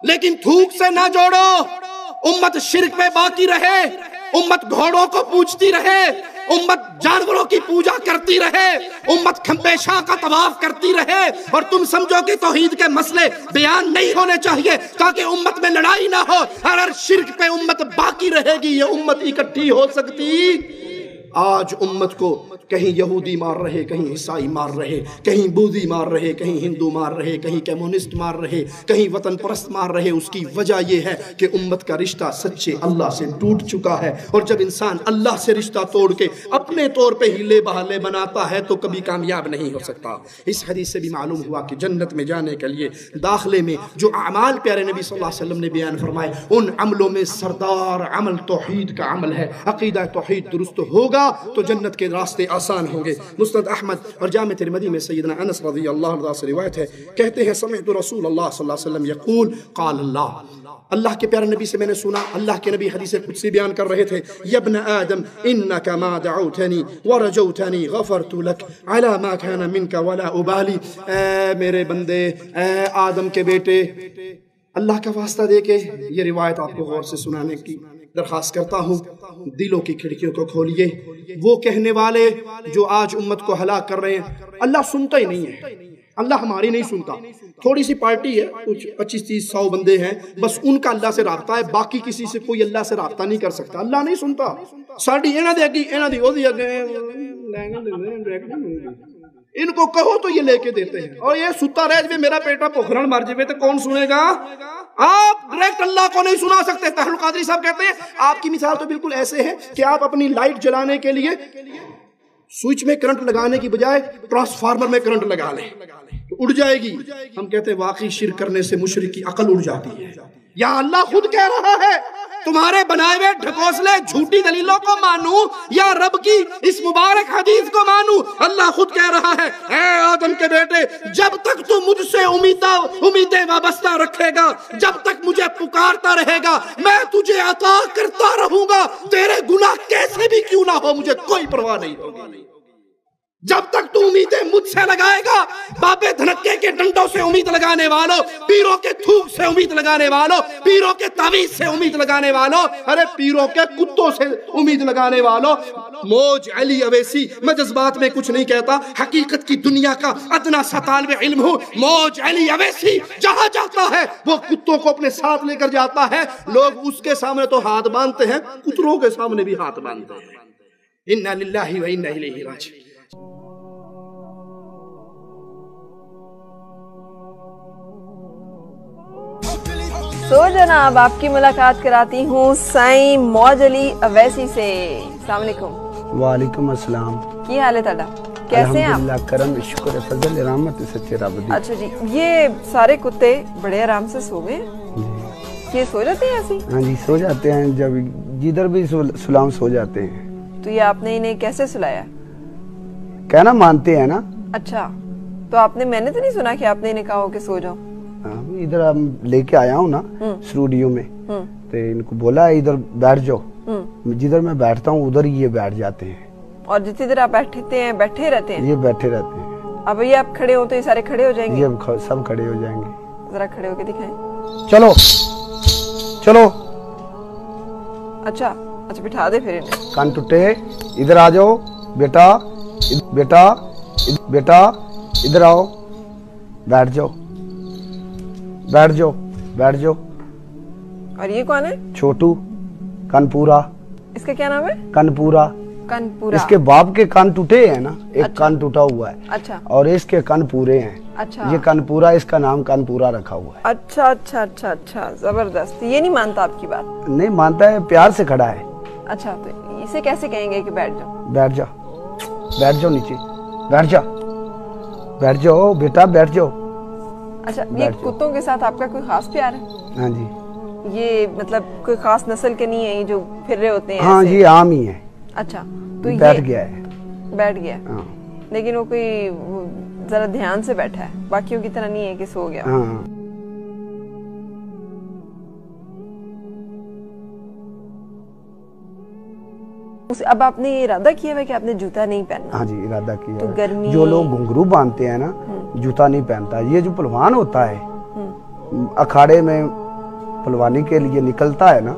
لیکن تھوک سے نہ جوڑو. امت شرک میں باقی رہے، امت گھوڑوں کو پوجتی رہے، امت جانوروں کی پوجا کرتی رہے، امت کھمبے شاہ کا طواف کرتی رہے، اور تم سمجھو کہ توحید کے مسئلے بیان نہیں ہونے چاہیے تاکہ امت میں لڑائی نہ ہو. اگر شرک پہ امت باقی رہے گی یہ امت اکٹھی ہو سکتی. آج امت کو کہیں یہودی مار رہے، کہیں عیسائی مار رہے، کہیں بودھی مار رہے، کہیں ہندو مار رہے، کہیں کمیونسٹ مار رہے، کہیں وطن پرست مار رہے. اس کی وجہ یہ ہے کہ امت کا رشتہ سچے اللہ سے ٹوٹ چکا ہے. اور جب انسان اللہ سے رشتہ توڑ کے اپنے طور پہ ہیلے بہالے بناتا ہے تو کبھی کامیاب نہیں ہو سکتا. اس حدیث سے بھی معلوم ہوا کہ جنت میں جانے کے لیے داخلے میں جو اعمال پیارے نبی صلی اللہ علیہ وسلم نے بیان فرمائے، ان عملوں میں سردار عمل توحید کا عمل ہے. عقیدہ توحید درست ہوگا تو جنت کے راستے آسان ہوں گے. مسند احمد اور جامع ترمذی میں سیدنا انس رضی اللہ عنہ سے روایت ہے، کہتے ہیں سمعت رسول اللہ صلی اللہ علیہ وسلم یقول قال اللہ کے پیارے نبی سے میں نے سنا، اللہ کے نبی حدیث قدسی بیان کر رہے تھے، یا ابن آدم انک ما دعوتنی ورجوتنی غفرت لک علی ما کان منک ولا ابالی. اے میرے بندے، اے آدم کے بیٹے، اللہ کا واسطہ دے کے یہ روایت آپ کو غور سے سنانے کی درخواست کرتا ہوں. دلوں کی کھڑکیوں کو کھولیے. وہ کہنے والے جو آج امت کو ہلاک کر رہے ہیں اللہ سنتا ہی نہیں ہے، اللہ ہماری نہیں سنتا. تھوڑی سی پارٹی ہے، کچھ 25-30-100 بندے ہیں، بس ان کا اللہ سے رابطہ ہے، باقی کسی سے کوئی اللہ سے رابطہ نہیں کر سکتا. اللہ نہیں سنتا. ساڑی اینا دے گی، اینا دی او دی اگے، ان کو کہو تو یہ لے کے دیتے ہیں. اور یہ ستا رہ جب میرا بیٹا پوکھرن مر جائے تو کون سنے گا؟ آپ ڈائریکٹ اللہ کو نہیں سنا سکتے. طاہر القادری صاحب کہتے ہیں آپ کی مثال تو بالکل ایسے ہے کہ آپ اپنی لائٹ جلانے کے لیے سوئچ میں کرنٹ لگانے کی بجائے ٹرانسفارمر میں کرنٹ لگا لیں. تو اڑ جائے گی. ہم کہتے ہیں واقعی شرک کرنے سے مشرک کی عقل اڑ جاتی ہے. یا اللہ خود کہہ رہا ہے تمہارے بنائے ہوئے ڈھکوسلے جھوٹی دلیلوں کو مانوں یا رب کی اس مبارک حدیث کو مانوں؟ اللہ خود کہہ رہا ہے اے آدم کے بیٹے جب تک تو مجھ سے امیدیں وابستہ رکھے گا، جب تک مجھے پکارتا رہے گا، میں تجھے عطا کرتا رہوں گا. تیرے گناہ کیسے بھی کیوں نہ ہو مجھے کوئی پرواہ نہیں ہوگی. جب تک تو امیدیں مجھ سے لگائے گا، بابے دھنکے کے ڈنڈوں سے امید لگانے والوں، پیروں کے تھوک سے امید لگانے والوں، پیروں کے تعویذ سے امید لگانے والوں، ارے پیروں کے کتوں سے امید لگانے والوں. موج علی اویسی، میں جذبات میں کچھ نہیں کہتا، حقیقت کی دنیا کا ادنا سا طالب علم ہوں. موج علی اویسی جہاں جاتا ہے وہ کتوں کو اپنے ساتھ لے کر جاتا ہے. لوگ اس کے سامنے تو ہاتھ باندھتے ہیں، کتروں کے سامنے بھی ہاتھ باندھتے ہیں. انا للہ و انا الیہ راجعون. تو جناب آپ کی ملاقات کراتی ہوں سائیں موج علی اویسی سے. السلام علیکم. وعلیکم السلام. کی حال ہے تھا؟ کیسے ہیں آپ؟ الحمدللہ، کرم شکر فضل رحمت سچے رب دی. اچھا جی، یہ سارے کتے بڑے آرام سے سو گئے؟ یہ سو جاتے ہیں ایسے؟ ہاں جی سو جاتے ہیں، جب جدھر بھی سلام سو جاتے ہیں. تو یہ آپ نے انہیں کیسے سلایا؟ کہنا مانتے ہیں نا. اچھا، تو آپ نے، میں نے تو نہیں سنا کہ آپ نے انہیں کہا ہو کہ سو جاؤ. ادھر لے کے آیا ہوں نا اسٹوڈیو میں، تو ان کو بولا ادھر بیٹھ جاؤ. جدھر میں بیٹھتا ہوں ادھر یہ بیٹھ جاتے ہیں. اور جتنی دیر آپ بیٹھتے ہیں بیٹھے رہتے ہیں؟ یہ بیٹھے رہتے ہیں. اب یہ آپ کھڑے ہو تو یہ سارے کھڑے ہو جائیں گے؟ یہ سب کھڑے ہو جائیں گے. ذرا کھڑے ہو کے دکھائیں. چلو چلو. اچھا اچھا، بٹھا دے پھر انہیں. کان ٹوٹے، ادھر آ جاؤ بیٹا، بیٹا بیٹا ادھر آؤ، بیٹھ جاؤ بیٹھ جاؤ بیٹھ جاؤ. اور یہ کون ہے؟ چھوٹو کنپورا. اس کا کیا نام ہے؟ کنپورا. کنپورا. اس کے باپ کے کان ٹوٹے ہیں نا، ایک کان ٹوٹا ہوا ہے. اچھا. اور اس کے کان پورے ہیں. اچھا. یہ کنپورا، اس کا نام کنپورا رکھا ہوا ہے. اچھا اچھا اچھا اچھا، زبردست. یہ نہیں مانتا آپ کی بات؟ نہیں مانتا ہے، پیار سے کھڑا ہے. اچھا، تو اسے کیسے کہیں گے کہ بیٹھ جاؤ؟ بیٹھ جا بیٹھ جاؤ نیچے، بیٹھ جا بیٹھ جاؤ بیٹا بیٹھ جاؤ. اچھا، یہ کتوں کے ساتھ آپ کا کوئی خاص پیار ہے؟ ہاں جی. یہ مطلب کوئی خاص نسل کے نہیں ہے جو پھر رہے ہوتے ہیں؟ ہاں جی عام ہی ہے. اچھا، تو بیٹھ گیا ہے. بیٹھ گیا. لیکن وہ کوئی ذرا دھیان سے بیٹھا ہے، باقیوں کی طرح نہیں ہے کہ سو گیا. ہاں. اب آپ نے یہ ارادہ کیا ہے کہ آپ نے جوتا نہیں پہننا؟ ہاں جی ارادہ کیا. تو گرمی، جو لوگ گھنگرو باندھتے ہیں نا جوتا نہیں پہنتا. یہ جو پہلوان ہوتا ہے اکھاڑے میں پہلوانی کے لیے نکلتا ہے نا،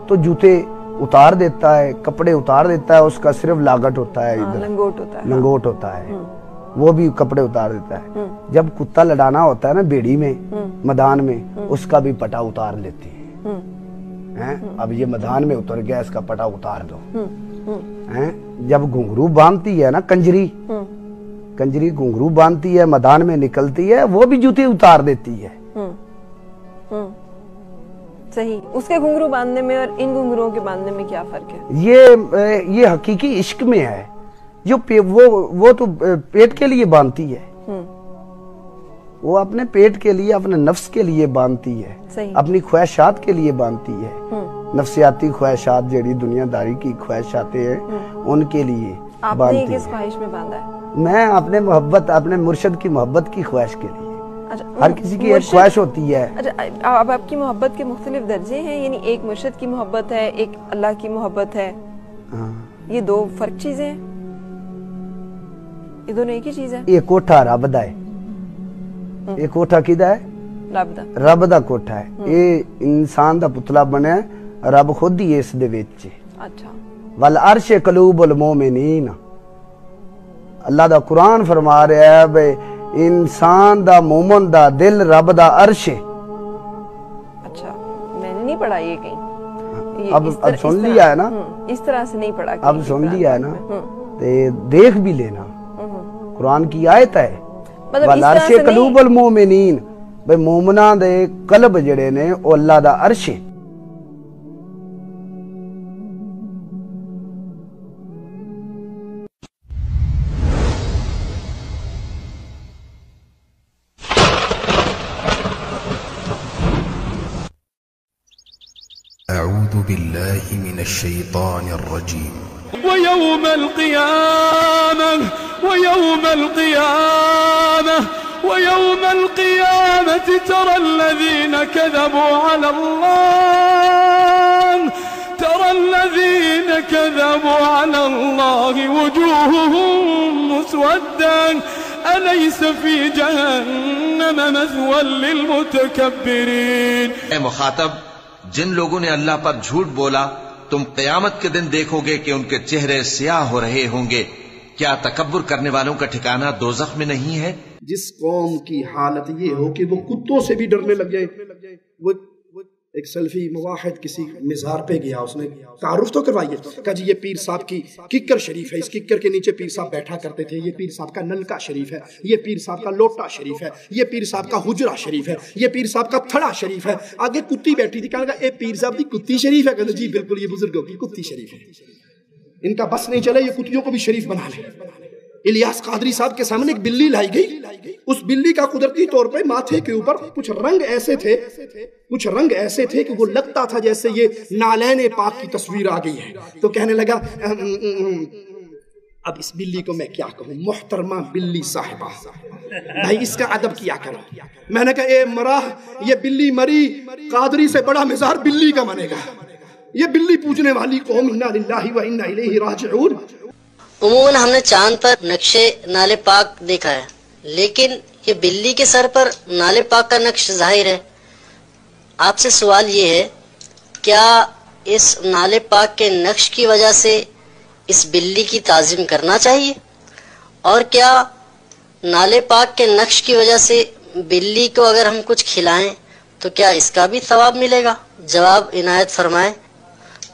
تو جوتے اتار دیتا ہے، کپڑے اتار دیتا ہے، اس کا صرف لاگٹ ہوتا ہے، لنگوٹ ہوتا ہے، وہ بھی کپڑے اتار دیتا ہے. جب کتا لڑانا ہوتا ہے نا بیڑی میں، میدان میں، اس کا بھی پٹا اتار لیتے ہیں. اب یہ میدان میں اتر گیا، اس کا پٹا اتار دو. جب گھنگرو باندھتی ہے نا، کنجری گھنگرو باندھتی ہے، میدان میں نکلتی ہے، وہ بھی جوتے اتار دیتی ہے. صحیح. اس کے گھنگرو باندھنے میں اور ان گھنگروں کے باندھنے میں کیا فرق ہے؟ یہ حقیقی عشق میں ہے. جو وہ تو پیٹ کے لیے باندھتی ہے، وہ اپنے پیٹ کے لیے، اپنے نفس کے لیے باندھتی ہے، اپنی خواہشات کے لیے باندھتی ہے. نفسیاتی خواہشات جڑی دنیا داری کی خواہشاتیں ہیں ان کے لیے باندھتی ہے. آپ نے کس خواہش میں باندھا ہے؟ میں اپنے محبت، اپنے مرشد کی محبت کی خواہش کے لیے. ہر کسی کی ایک خواہش ہوتی ہے. اچھا، اب آپ کی محبت کے مختلف درجے ہیں، یعنی ایک مرشد کی محبت ہے، ایک اللہ کی محبت ہے. یہ دو فرق چیزیں ہیں؟ یہ دونوں ایک ہی چیز ہے؟ ایک کوٹھا رب دا ہے، ایک کوٹھا کیدا ہے؟ رب دا کوٹھا ہے. یہ انسان دا پتلا بنیا ہے، رب خود ہی اس دے وچ. اچھا. والعرش قلوب المومنین. اللہ دا قرآن فرما رہا ہے بھئی انسان دا مومن دا دل رب دا عرش ہے. اچھا، میں نے نہیں پڑھا یہ کہیں. اب سن لیا ہے نا، اس طرح سے نہیں پڑھا. اب سن لیا ہے نا، دیکھ بھی لینا. قرآن کی آیت ہے والعرش قلوب المومنین. بھئی مومناں دے قلب جڑے نے او اللہ دا عرش ہے. أعوذ بالله من الشيطان الرجيم. ويوم القيامة ترى الذين كذبوا على الله وجوههم مسودة أليس في جهنم مثوى للمتكبرين. اے مخاطب، جن لوگوں نے اللہ پر جھوٹ بولا تم قیامت کے دن دیکھو گے کہ ان کے چہرے سیاہ ہو رہے ہوں گے. کیا تکبر کرنے والوں کا ٹھکانہ دوزخ میں نہیں ہے؟ جس قوم کی حالت یہ ہو کہ وہ کتوں سے بھی ڈرنے لگ جائے. وہ ایک سلفی مواحد کسی مزار پہ گیا، اس نے تعارف تو کروائیے، کہا جی یہ پیر صاحب کی ککر شریف ہے، اس ککر کے نیچے پیر صاحب بیٹھا کرتے تھے، یہ پیر صاحب کا نلکا شریف ہے، یہ پیر صاحب کا لوٹا شریف ہے، یہ پیر صاحب کا حجرہ شریف ہے، یہ پیر صاحب کا تھڑا شریف ہے. آگے کتی بیٹھی تھی، کہا اے پیر صاحب کی کتی شریف ہے؟ کہتے جی بالکل یہ بزرگوں کی کتی شریف ہے. ان کا بس نہیں چلے، یہ کتیوں کو بھی شریف بنا لیں. الیاس قادری صاحب کے سامنے ایک بلی لائی گئی. اس بلی کا قدرتی طور پہ ماتھے کے اوپر کچھ رنگ ایسے تھے کہ وہ لگتا تھا جیسے یہ نالین پاک کی تصویر آ گئی ہے. تو کہنے لگا اب اس بلی کو میں کیا کہوں، محترمہ بلی صاحبہ، بھائی اس کا ادب کیا کرو. میں نے کہا اے مراہ، یہ بلی مری، قادری سے بڑا مزار بلی کا بنے گا. یہ بلی پوجنے والی قوم، انا للہ و انا الیہ راجعون. عموماً ہم نے چاند پر نقشے نالے پاک دیکھا ہے، لیکن یہ بلی کے سر پر نالے پاک کا نقش ظاہر ہے. آپ سے سوال یہ ہے، کیا اس نالے پاک کے نقش کی وجہ سے اس بلی کی تعظیم کرنا چاہیے؟ اور کیا نالے پاک کے نقش کی وجہ سے بلی کو اگر ہم کچھ کھلائیں تو کیا اس کا بھی ثواب ملے گا؟ جواب عنایت فرمائیں.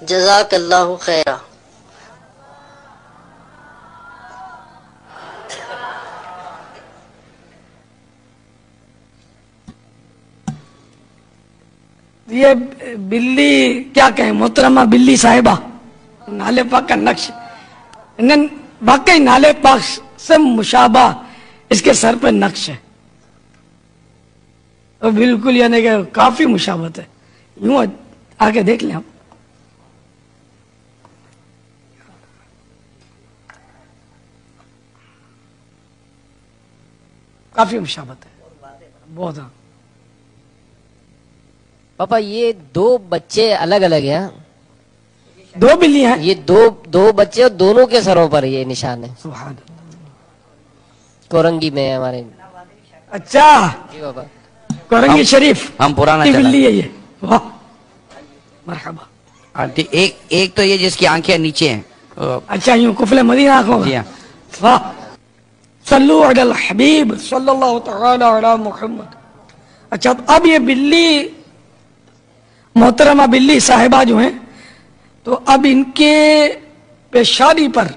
جزاک اللہ خیرہ. یہ بلی کیا کہیں، محترمہ بلی صاحبہ، نالے پاک کا نقش واقعی نالے پاک سے مشابہ اس کے سر پہ نقش ہے، اور بالکل یعنی کہ کافی مشابہت ہے. یوں آگے دیکھ لیں آپ، کافی مشابہت ہے بہت. ہاں پاپا یہ دو بچے الگ الگ ہیں، دو بلی ہیں، یہ دو بچے اور دونوں کے سروں پر یہ نشان ہے. سبحان اللہ. کورنگی میں ہے ہمارے. اچھا جی بابا، کورنگی شریف ہم پرانا بلی ہے یہ. واہ مرحبا. ایک تو یہ جس کی آنکھیں نیچے ہیں. اچھا یوں کفل مدینہ آنکھوں. جی ہاں. واہ صلو علی الحبیب صلی اللہ تعالی علی محمد. اچھا اب یہ بلی محترمہ بلی صاحبہ جو ہیں، تو اب ان کے پیشانی پر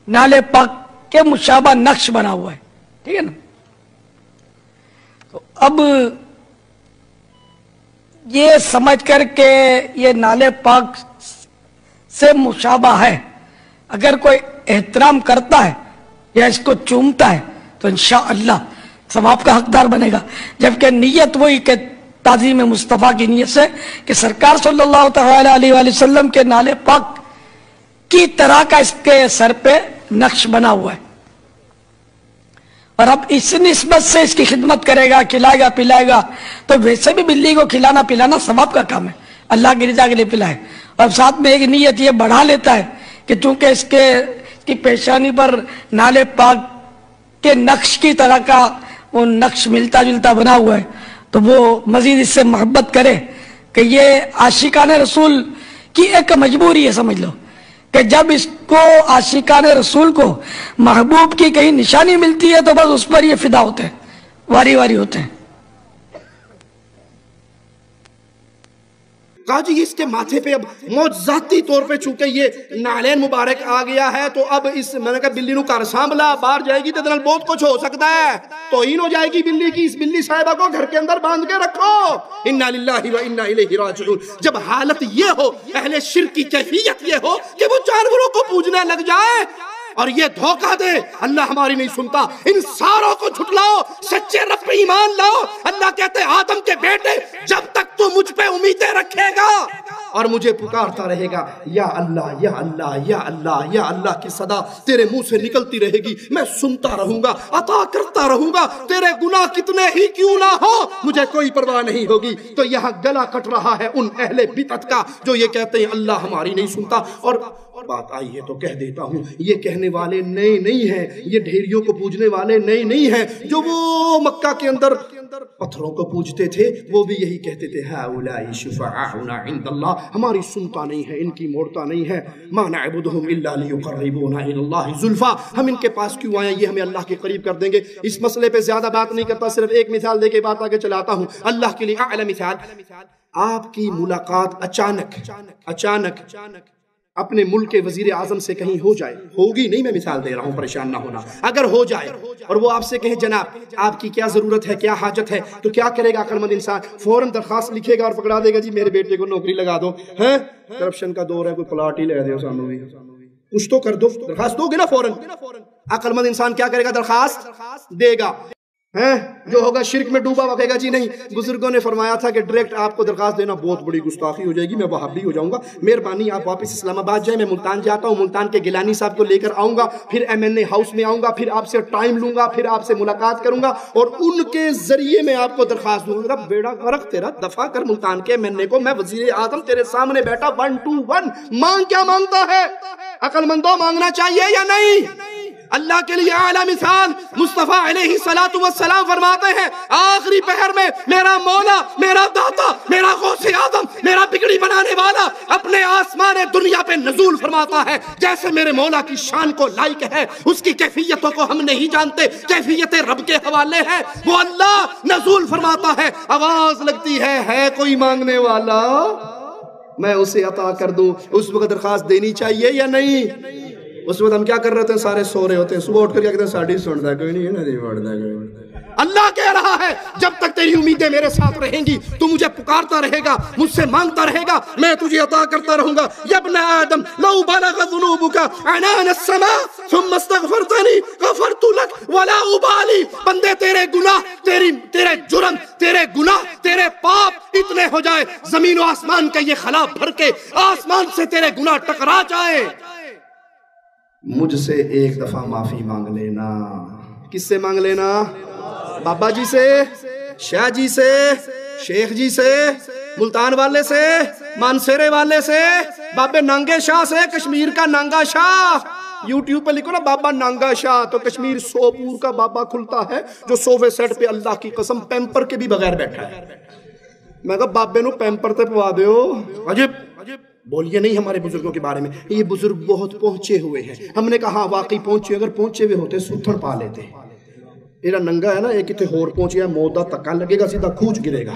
نالے پاک کے مشابہ نقش بنا ہوا ہے، ٹھیک ہے نا. تو اب یہ سمجھ کر کے یہ نالے پاک سے مشابہ ہے، اگر کوئی احترام کرتا ہے یا اس کو چومتا ہے تو انشاءاللہ ثواب کا حقدار بنے گا. جبکہ نیت وہی کہ تعظیم مصطفیٰ کی نیت سے کہ سرکار صلی اللہ تعالی علیہ وآلہ وسلم کے نالے پاک کی طرح کا اس کے سر پہ نقش بنا ہوا ہے. اور اب اس نسبت سے اس کی خدمت کرے گا، کھلائے گا، پلائے گا، تو ویسے بھی بلی کو کھلانا پلانا ثواب کا کام ہے، اللہ کی رضا کے لیے پلائے. اور ساتھ میں ایک نیت یہ بڑھا لیتا ہے کہ چونکہ اس کی پیشانی پر نالے پاک کے نقش کی طرح کا وہ نقش ملتا جلتا بنا ہوا ہے، تو وہ مزید اس سے محبت کرے. کہ یہ عاشقان رسول کی ایک مجبوری ہے، سمجھ لو کہ جب اس کو عاشقان رسول کو محبوب کی کہیں نشانی ملتی ہے تو بس اس پر یہ فدا ہوتے ہیں، واری واری ہوتے ہیں. کہا جی اس کے ماتھے پہ اب معجزاتی طور پہ چونکہ یہ نالین مبارک آ گیا ہے تو اب اس میں نے کہا بلی نو کر سانبلا، باہر جائے گی تو ادھر بہت کچھ ہو سکتا ہے، توہین ہو جائے گی بلی کی. اس بلی صاحبہ کو گھر کے اندر باندھ کے رکھو. انا للہ و انا الیہ راجعون. جب حالت یہ ہو، اہل شرک کی کیفیت یہ ہو کہ وہ جانوروں کو پوجنے لگ جائے اور یہ دھوکہ دے اللہ ہماری نہیں سنتا، ان ساروں کو جھٹلاؤ، سچے رب پہ ایمان لاؤ. اللہ کہتے آدم کے بیٹے جب تک تو مجھ پہ امیدیں رکھے گا اور مجھے پکارتا رہے گا یا اللہ یا اللہ یا اللہ یا اللہ کی صدا تیرے منہ سے نکلتی رہے گی، میں سنتا رہوں گا، عطا کرتا رہوں گا، تیرے گناہ کتنے ہی کیوں نہ ہو مجھے کوئی پرواہ نہیں ہوگی۔ تو یہاں گلا کٹ رہا ہے ان اہل بدعت کا جو یہ کہتے ہیں اللہ ہماری نہیں سنتا۔ اور بات آئی ہے تو کہہ دیتا ہوں، یہ کہنے والے نئے نہیں ہیں، یہ ڈھیریوں کو پوجنے والے نئے نہیں ہیں۔ جو وہ مکہ کے اندر پتھروں کو پوجتے تھے وہ بھی یہی کہتے تھے ہؤلاء شفعاؤنا عند اللہ، ہماری سنتا نہیں ہے، ان کی موڑتا نہیں ہے۔ ما نعبدهم الا ليقربونا الى الله زلفا، ہم ان کے پاس کیوں آئے، یہ ہمیں اللہ کے قریب کر دیں گے۔ اس مسئلے پہ زیادہ بات نہیں کرتا، صرف ایک مثال دے کے بات آگے چلاتا ہوں اللہ کے لیے اعلی مثال۔ آپ کی ملاقات اچانک اپنے ملک کے وزیر اعظم سے کہیں ہو جائے، ہوگی نہیں، میں مثال دے رہا ہوں، پریشان نہ ہونا، اگر ہو جائے اور وہ آپ سے کہیں جناب آپ کی کیا ضرورت ہے، کیا حاجت ہے، تو کیا کرے گا عقل مند انسان؟ فوراً درخواست لکھے گا اور پکڑا دے گا جی میرے بیٹے کو نوکری لگا دو، ہیں کرپشن کا دور ہے، کوئی پلاٹ ہی لے دے سامنے بھی، کچھ تو کر دو، درخواست دو گے نا فوراً۔ عقل مند انسان کیا کرے گا؟ درخواست دے گا، جو ہوگا شرک میں ڈوبا وہ کہے گا جی نہیں۔ بزرگوں نے فرمایا تھا کہ ڈائریکٹ آپ کو درخواست دینا بہت بڑی گستاخی ہو جائے گی، میں وہابی ہو جاؤں گا، مہربانی آپ واپس اسلام آباد جائیں، میں ملتان جاتا ہوں، ملتان کے گیلانی صاحب کو لے کر آؤں گا، پھر MNA ہاؤس میں آؤں گا، پھر آپ سے ٹائم لوں گا، پھر آپ سے ملاقات کروں گا اور ان کے ذریعے میں آپ کو درخواست دوں گا۔ بیڑا غرق تیرا، دفع کر ملتان کے MNA کو، میں وزیر اعظم تیرے سامنے بیٹھا 1 to 1، مانگ کیا مانگتا ہے؟ عقل مندوں مانگنا چاہیے یا نہیں؟ اللہ کے لیے اعلیٰ مثال مصطفیٰ علیہ السلام فرماتے ہیں آخری پہر میں میرا مولا، میرا داتا، میرا غوث اعظم، میرا بگڑی بنانے والا اپنے آسمان دنیا پہ نزول فرماتا ہے۔ جیسے میرے مولا کی شان کو لائق ہے، اس کی کیفیتوں کو ہم نہیں جانتے، کیفیت رب کے حوالے ہے، وہ اللہ نزول فرماتا ہے، آواز لگتی ہے کوئی مانگنے والا، میں اسے عطا کر دوں۔ اس وقت درخواست دینی چاہیے یا نہیں؟ اس وقت ہم کیا کر رہے ہیں؟ سارے سو رہے ہوتے ہیں، صبح اٹھ کر کیا کہتے ہیں ساڑھی سنتا ہے کوئی نہیں ہے نا، نہیں پڑھتا ہے کوئی نہیں۔ اللہ کہہ رہا ہے جب تک تیری امیدیں میرے ساتھ رہیں گی تو مجھے پکارتا رہے گا، مجھ سے مانگتا رہے گا، میں تجھے عطا کرتا رہوں گا۔ یا ابن آدم لو بلغ ذنوبک عنان السماء ثم استغفرتنی غفرت لک ولا ابالی، بندے تیرے گناہ، تیرے جرم، تیرے گناہ، تیرے پاپ اتنے ہو جائے زمین و آسمان کا یہ خلا بھر کے آسمان سے تیرے گناہ ٹکرا جائے، مجھ سے ایک دفعہ معافی مانگ لینا۔ کس سے مانگ لینا؟ بابا جی سے، شاہ جی سے، شیخ جی سے، ملتان والے سے، مانسیرے والے سے، بابے نانگے شاہ سے، کشمیر کا نانگا شاہ۔ یوٹیوب پہ لکھو نا بابا نانگا شاہ تو کشمیر سوپور کا بابا کھلتا ہے جو صوفے سیٹ پہ اللہ کی قسم پیمپر کے بھی بغیر بیٹھا ہے۔ میں کہا بابے نو پیمپر تے پوا دیو، عجب بولیے نہیں ہمارے بزرگوں کے بارے میں، یہ بزرگ بہت پہنچے ہوئے ہیں۔ ہم نے کہا واقعی پہنچے، اگر پہنچے ہوئے ہوتے ستھڑ پا لیتے۔ ایرا ننگا ہے نا، ایک اتنے ہور پہنچے ہے، مودا تکا لگے گا، سیدھا کھوج گرے گا۔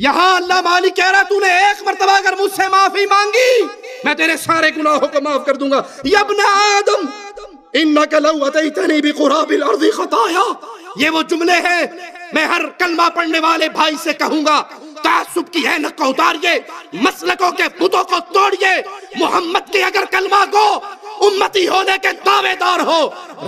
یہاں اللہ مالک کہہ رہا تو نے ایک مرتبہ اگر مجھ سے معافی مانگی میں تیرے سارے گناہوں کو معاف کر دوں گا. یا ابن آدم انک لو اتیتنی بقراب الارض خطایا، یہ وہ جملے ہیں میں ہر کلمہ پڑھنے والے بھائی سے کہوں گا. تعصب کی اینک کو اتاریے، مسلکوں کے بتوں کو توڑیے، محمد کے اگر کلمہ کو امتی ہونے کے دعوے دار ہو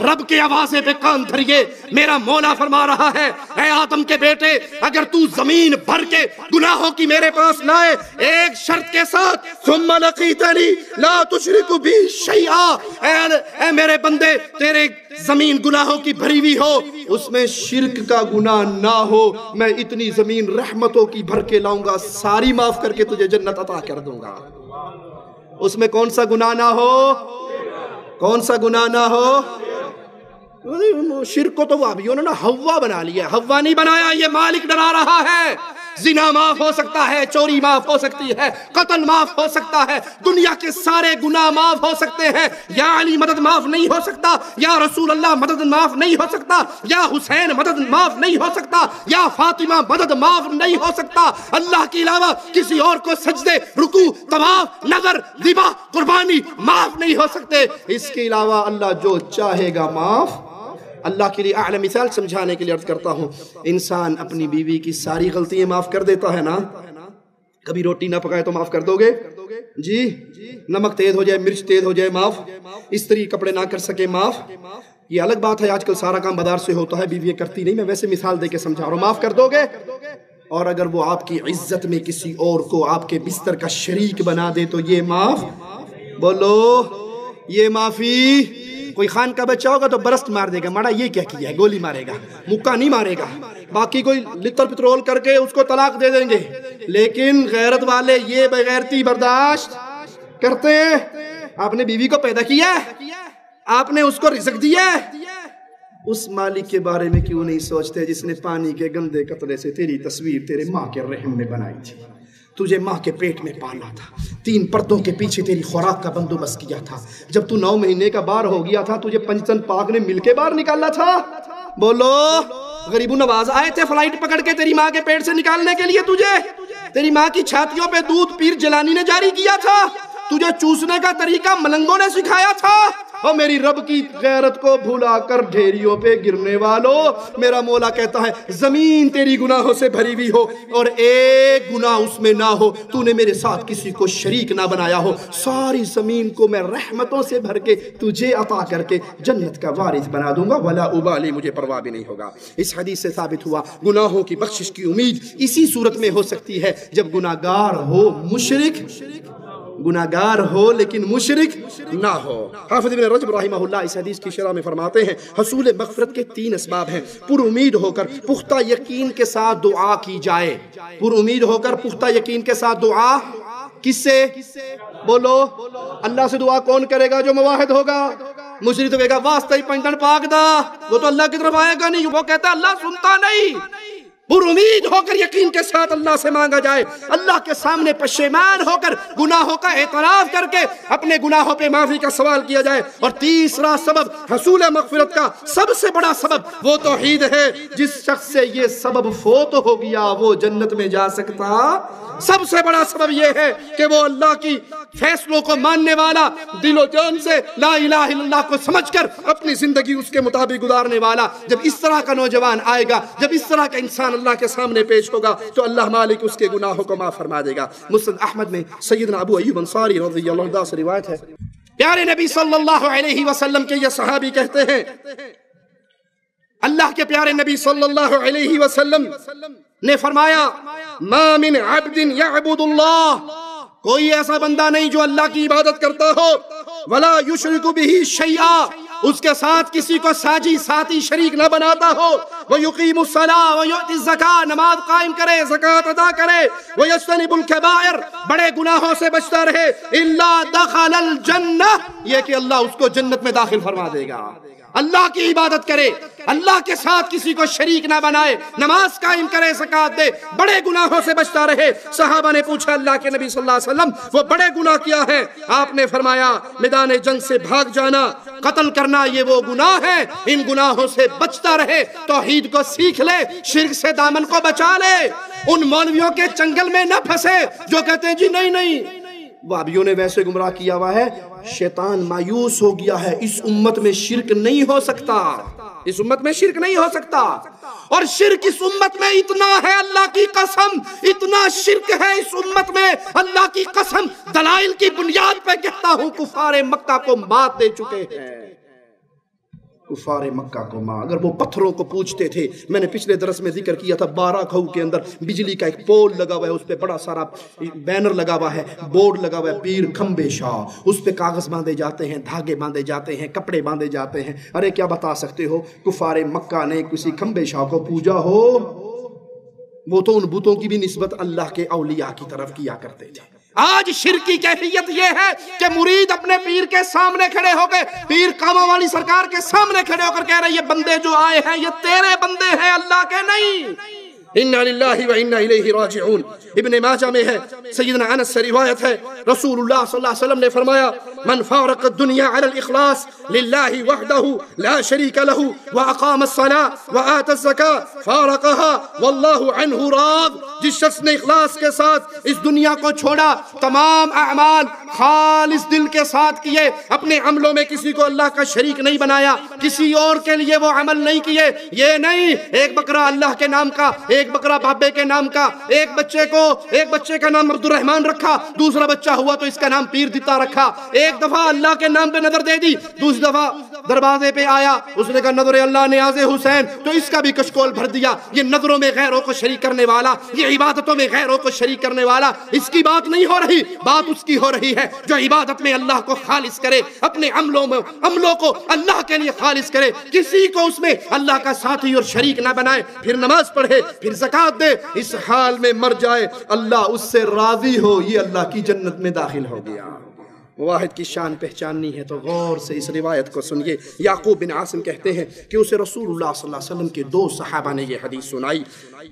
رب کے آوازے پہ کان دھریے. میرا مولا فرما رہا ہے اے آدم کے بیٹے اگر تو زمین بھر کے گناہوں کی میرے پاس لائے ایک شرط کے ساتھ ثم لقیتنی لا تشرک بی شیئا، اے میرے بندے تیرے زمین گناہوں کی بھری ہوئی ہو اس میں شرک کا گناہ نہ ہو، میں اتنی زمین رحمتوں کی بھر کے لاؤں گا ساری معاف کر کے تجھے جنت عطا کر دوں گا. اس میں کون سا گناہ نہ ہو؟ کون سا گناہ نہ ہو؟ شرک کو تو وہ ابھی انہوں نے ہوا بنا لیا، ہوا نہیں بنایا، یہ مالک ڈرا رہا ہے. زنا معاف ہو سکتا ہے، چوری معاف ہو سکتی ہے، قتل معاف ہو سکتا ہے، دنیا کے سارے گناہ معاف ہو سکتے ہیں. یا علی مدد معاف نہیں ہو سکتا، یا رسول اللہ مدد معاف نہیں ہو سکتا، یا حسین مدد معاف نہیں ہو سکتا، یا فاطمہ مدد معاف نہیں ہو سکتا. اللہ کے علاوہ کسی اور کو سجدے، رکوع، طواف، نظر، ذبح، قربانی معاف نہیں ہو سکتے. اس کے علاوہ اللہ جو چاہے گا معاف. اللہ کے لیے اعلی مثال سمجھانے کے لیے عرض کرتا ہوں، انسان اپنی بیوی کی ساری غلطیاں معاف کر دیتا ہے نا. کبھی روٹی نہ پکائے تو معاف کر دو گے جی؟ نمک تیز ہو جائے، مرچ تیز ہو جائے معاف، استری کپڑے نہ کر سکے معاف. یہ الگ بات ہے آج کل سارا کام بازار سے ہوتا ہے، بیوی کرتی نہیں، میں ویسے مثال دے کے سمجھا رہا ہوں. معاف کر دو گے؟ اور اگر وہ آپ کی عزت میں کسی اور کو آپ کے بستر کا شریک بنا دے تو یہ معاف؟ بولو یہ معافی. کوئی خان کا بچہ ہوگا تو برست مار دے گا، ماڑا یہ کیا کیا ہے، گولی مارے گا، مکہ نہیں مارے گا. باقی کوئی لتر پترول کر کے اس کو طلاق دے دیں گے. لیکن غیرت والے یہ بغیرتی برداشت کرتے ہیں. آپ نے بیوی کو پیدا کیا ہے، آپ نے اس کو رزق دیا ہے، اس مالک کے بارے میں کیوں نہیں سوچتے جس نے پانی کے گندے قطرے سے تیری تصویر تیرے ماں کے رحم میں بنائی تھی، تجھے ماں کے پیٹ میں پالا تھا، 3 پردوں کے پیچھے تیری خوراک کا بندوبست کیا تھا، جب تو 9 مہینے کا بار ہو گیا تھا تجھے پنجتن پاک نے مل کے باہر نکالا تھا. بولو غریب نواز آئے تھے فلائٹ پکڑ کے تیری ماں کے پیٹ سے نکالنے کے لیے تجھے. تیری ماں کی چھاتیوں پہ دودھ پیر جلانی نے جاری کیا تھا، تجھے چوسنے کا طریقہ ملنگوں نے سکھایا تھا. اور میری رب کی غیرت کو بھولا کر ڈھیریوں پہ گرنے والوں، میرا مولا کہتا ہے زمین تیری گناہوں سے بھری ہوئی ہو اور ایک گناہ اس میں نہ ہو، تو نے میرے ساتھ کسی کو شریک نہ بنایا ہو، ساری زمین کو میں رحمتوں سے بھر کے تجھے عطا کر کے جنت کا وارث بنا دوں گا، ولا ابالی، مجھے پرواہ بھی نہیں ہوگا. اس حدیث سے ثابت ہوا گناہوں کی بخشش کی امید اسی صورت میں ہو سکتی ہے جب گناہگار ہو مشرک، گناہگار ہو لیکن مشرک نہ ہو. حافظ ابن رجب رحمہ اللہ اس حدیث کی شرح میں فرماتے ہیں حصول مغفرت کے 3 اسباب ہیں. پر امید ہو کر پختہ یقین کے ساتھ دعا کی جائے. پر امید ہو کر پختہ یقین کے ساتھ دعا کس سے؟ بولو اللہ سے دعا کون کرے گا؟ جو موحد ہوگا. مشرک تو کہے گا واسطہ ہی پنجتن پاک دا، وہ تو اللہ کی طرف آئے گا نہیں، وہ کہتا ہے اللہ سنتا نہیں. پر امید ہو کر یقین کے ساتھ اللہ سے مانگا جائے، اللہ کے سامنے پشیمان ہو کر گناہوں کا اعتراف کر کے اپنے گناہوں پہ معافی کا سوال کیا جائے. اور تیسرا سبب حصول مغفرت کا سب سے بڑا سبب وہ توحید ہے. جس شخص سے یہ سبب فوت ہو گیا وہ جنت میں جا سکتا. سب سے بڑا سبب یہ ہے کہ وہ اللہ کی فیصلوں کو ماننے والا، دل و جان سے لا الہ الا اللہ کو سمجھ کر اپنی زندگی اس کے مطابق گزارنے والا. جب اس طرح کا نوجوان آئے گا، جب اس طرح کا انسان اللہ کے سامنے پیش ہوگا تو اللہ مالک اس کے گناہوں کو معاف فرما دے گا. مسند احمد میں سیدنا ابو ایوب انصاری رضی اللہ عنہ سے روایت ہے، پیارے نبی صلی اللہ علیہ وسلم کے یہ صحابی کہتے ہیں اللہ کے پیارے نبی صلی اللہ علیہ وسلم نے فرمایا ما من عبد یعبد اللہ، کوئی ایسا بندہ نہیں جو اللہ کی عبادت کرتا ہو، ولا یشرک بہ شیئا، اس کے ساتھ کسی کو ساجی ساتھی شریک نہ بناتا ہو، وَيُقِيمُ الصَّلَاةَ وَيُؤْتِ الزَّكَاةَ، نماز قائم کرے، زکوٰۃ ادا کرے، وَيَجْتَنِبُ الْكَبَائِرَ، بڑے گناہوں سے بچتا رہے، إِلَّا دَخَلَ الْجَنَّةَ، یہ کہ اللہ اس کو جنت میں داخل فرما دے گا. اللہ کی عبادت کرے، اللہ کے ساتھ کسی کو شریک نہ بنائے، نماز قائم کرے، زکوٰۃ دے، بڑے گناہوں سے بچتا رہے. صحابہ نے پوچھا اللہ کے نبی صلی اللہ علیہ وسلم وہ بڑے گناہ کیا ہے؟ آپ نے فرمایا میدان جنگ سے بھاگ جانا، قتل کرنا یہ وہ گناہ ہے، ان گناہوں سے بچتا رہے، توحید کو سیکھ لے، شرک سے دامن کو بچا لے، ان مولویوں کے چنگل میں نہ پھنسے جو کہتے ہیں جی نہیں نہیں وہابیوں نے ویسے گمراہ کیا ہوا ہے، شیطان مایوس ہو گیا ہے، اس امت میں شرک نہیں ہو سکتا، اس امت میں شرک نہیں ہو سکتا، اور شرک اس امت میں اتنا ہے اللہ کی قسم، اتنا شرک ہے اس امت میں اللہ کی قسم، دلائل کی بنیاد پہ کہتا ہوں کفار مکہ کو مات دے چکے ہیں، کفار مکہ کو ماں، اگر وہ پتھروں کو پوچھتے تھے، میں نے پچھلے درس میں ذکر کیا تھا، 12 کھو کے اندر بجلی کا ایک پول لگا ہوا ہے، اس پہ بڑا سارا بینر لگا ہوا ہے، بورڈ لگا ہوا ہے، پیر کھمبے شاہ، اس پہ کاغذ باندھے جاتے ہیں، دھاگے باندھے جاتے ہیں، کپڑے باندھے جاتے ہیں، ارے کیا بتا سکتے ہو کفار مکہ نے کسی کھمبے شاہ کو پوجا ہو؟ وہ تو ان بتوں کی بھی نسبت اللہ کے اولیاء کی طرف کیا کرتے تھے۔ آج شرک کی کیفیت یہ ہے کہ مرید اپنے پیر کے سامنے کھڑے ہو گئے، پیر کاموں والی سرکار کے سامنے کھڑے ہو کر کہہ رہے یہ بندے جو آئے ہیں یہ تیرے بندے ہیں، اللہ کے نہیں۔ اِنَّا لِلَّهِ وَإِنَّا إِلَيْهِ رَاجِعُونَ ابن ماجہ میں ہے، سیدنا انس سے روایت ہے، رسول اللہ صلی اللہ علیہ وسلم نے فرمایا من فارق الدنیا علی الاخلاص للہ وحدہ لا شریک لہ واقام الصلاة وآت الزکاة فارقها واللہ عنہ راض، جس شخص نے اخلاص کے ساتھ اس دنیا کو چھوڑا، تمام اعمال خالص دل کے ساتھ کیے، اپنے عملوں میں کسی کو اللہ کا شریک نہیں بنایا، کسی اور کے لیے وہ عمل نہیں کیے، یہ نہیں ایک بکرا اللہ کے نام کا، ایک بکرا بابے کے نام کا، ایک بچے کا نام عبد الرحمن رکھا، دوسرا بچہ ہوا تو اس کا نام پیر دیتا رکھا، ایک دفعہ اللہ کے نام پہ نظر دے دی، دوسری دفعہ دروازے پہ آیا اس نے کہا نظر اللہ نیاز حسین، تو اس کا بھی کشکول بھر دیا، یہ نظروں میں غیروں کو شریک کرنے والا، یہ عبادتوں میں غیروں کو شریک کرنے والا، اس کی بات نہیں ہو رہی، بات اس کی ہو رہی ہے جو عبادت میں اللہ کو خالص کرے، اپنے عملوں کو اللہ کے لیے خالص کرے، کسی کو اس میں اللہ کا ساتھی اور شریک نہ بنائے، پھر نماز پڑھے، پھر زکوٰۃ دے، اس حال میں مر جائے، اللہ اس سے راضی ہو، یہ اللہ کی جنت میں داخل ہو گیا۔ واحد کی شان پہچاننی ہے تو غور سے اس روایت کو سنیے۔ یعقوب بن عاصم کہتے ہیں کہ اسے رسول اللہ صلی اللہ علیہ وسلم کے 2 صحابہ نے یہ حدیث سنائی،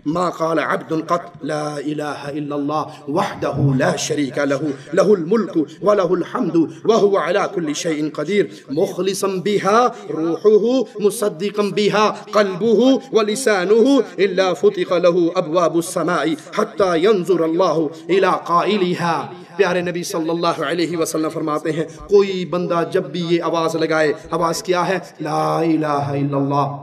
ما قال عبد قط لا الہ الا اللہ وحدہ لا شریک لہ لہ الملک ولہ الحمد وہو علی کل شیء قدیر مخلصا بها روحہ مصدقا بها قلبہ ولسانہ الا فتح لہ ابواب السماء حتی ينظر اللہ الى قائلها۔ پیارے نبی صلی اللہ علیہ وسلم فرماتے ہیں کوئی بندہ جب بھی یہ آواز لگائے، آواز کیا ہے؟ لا الہ الا اللہ،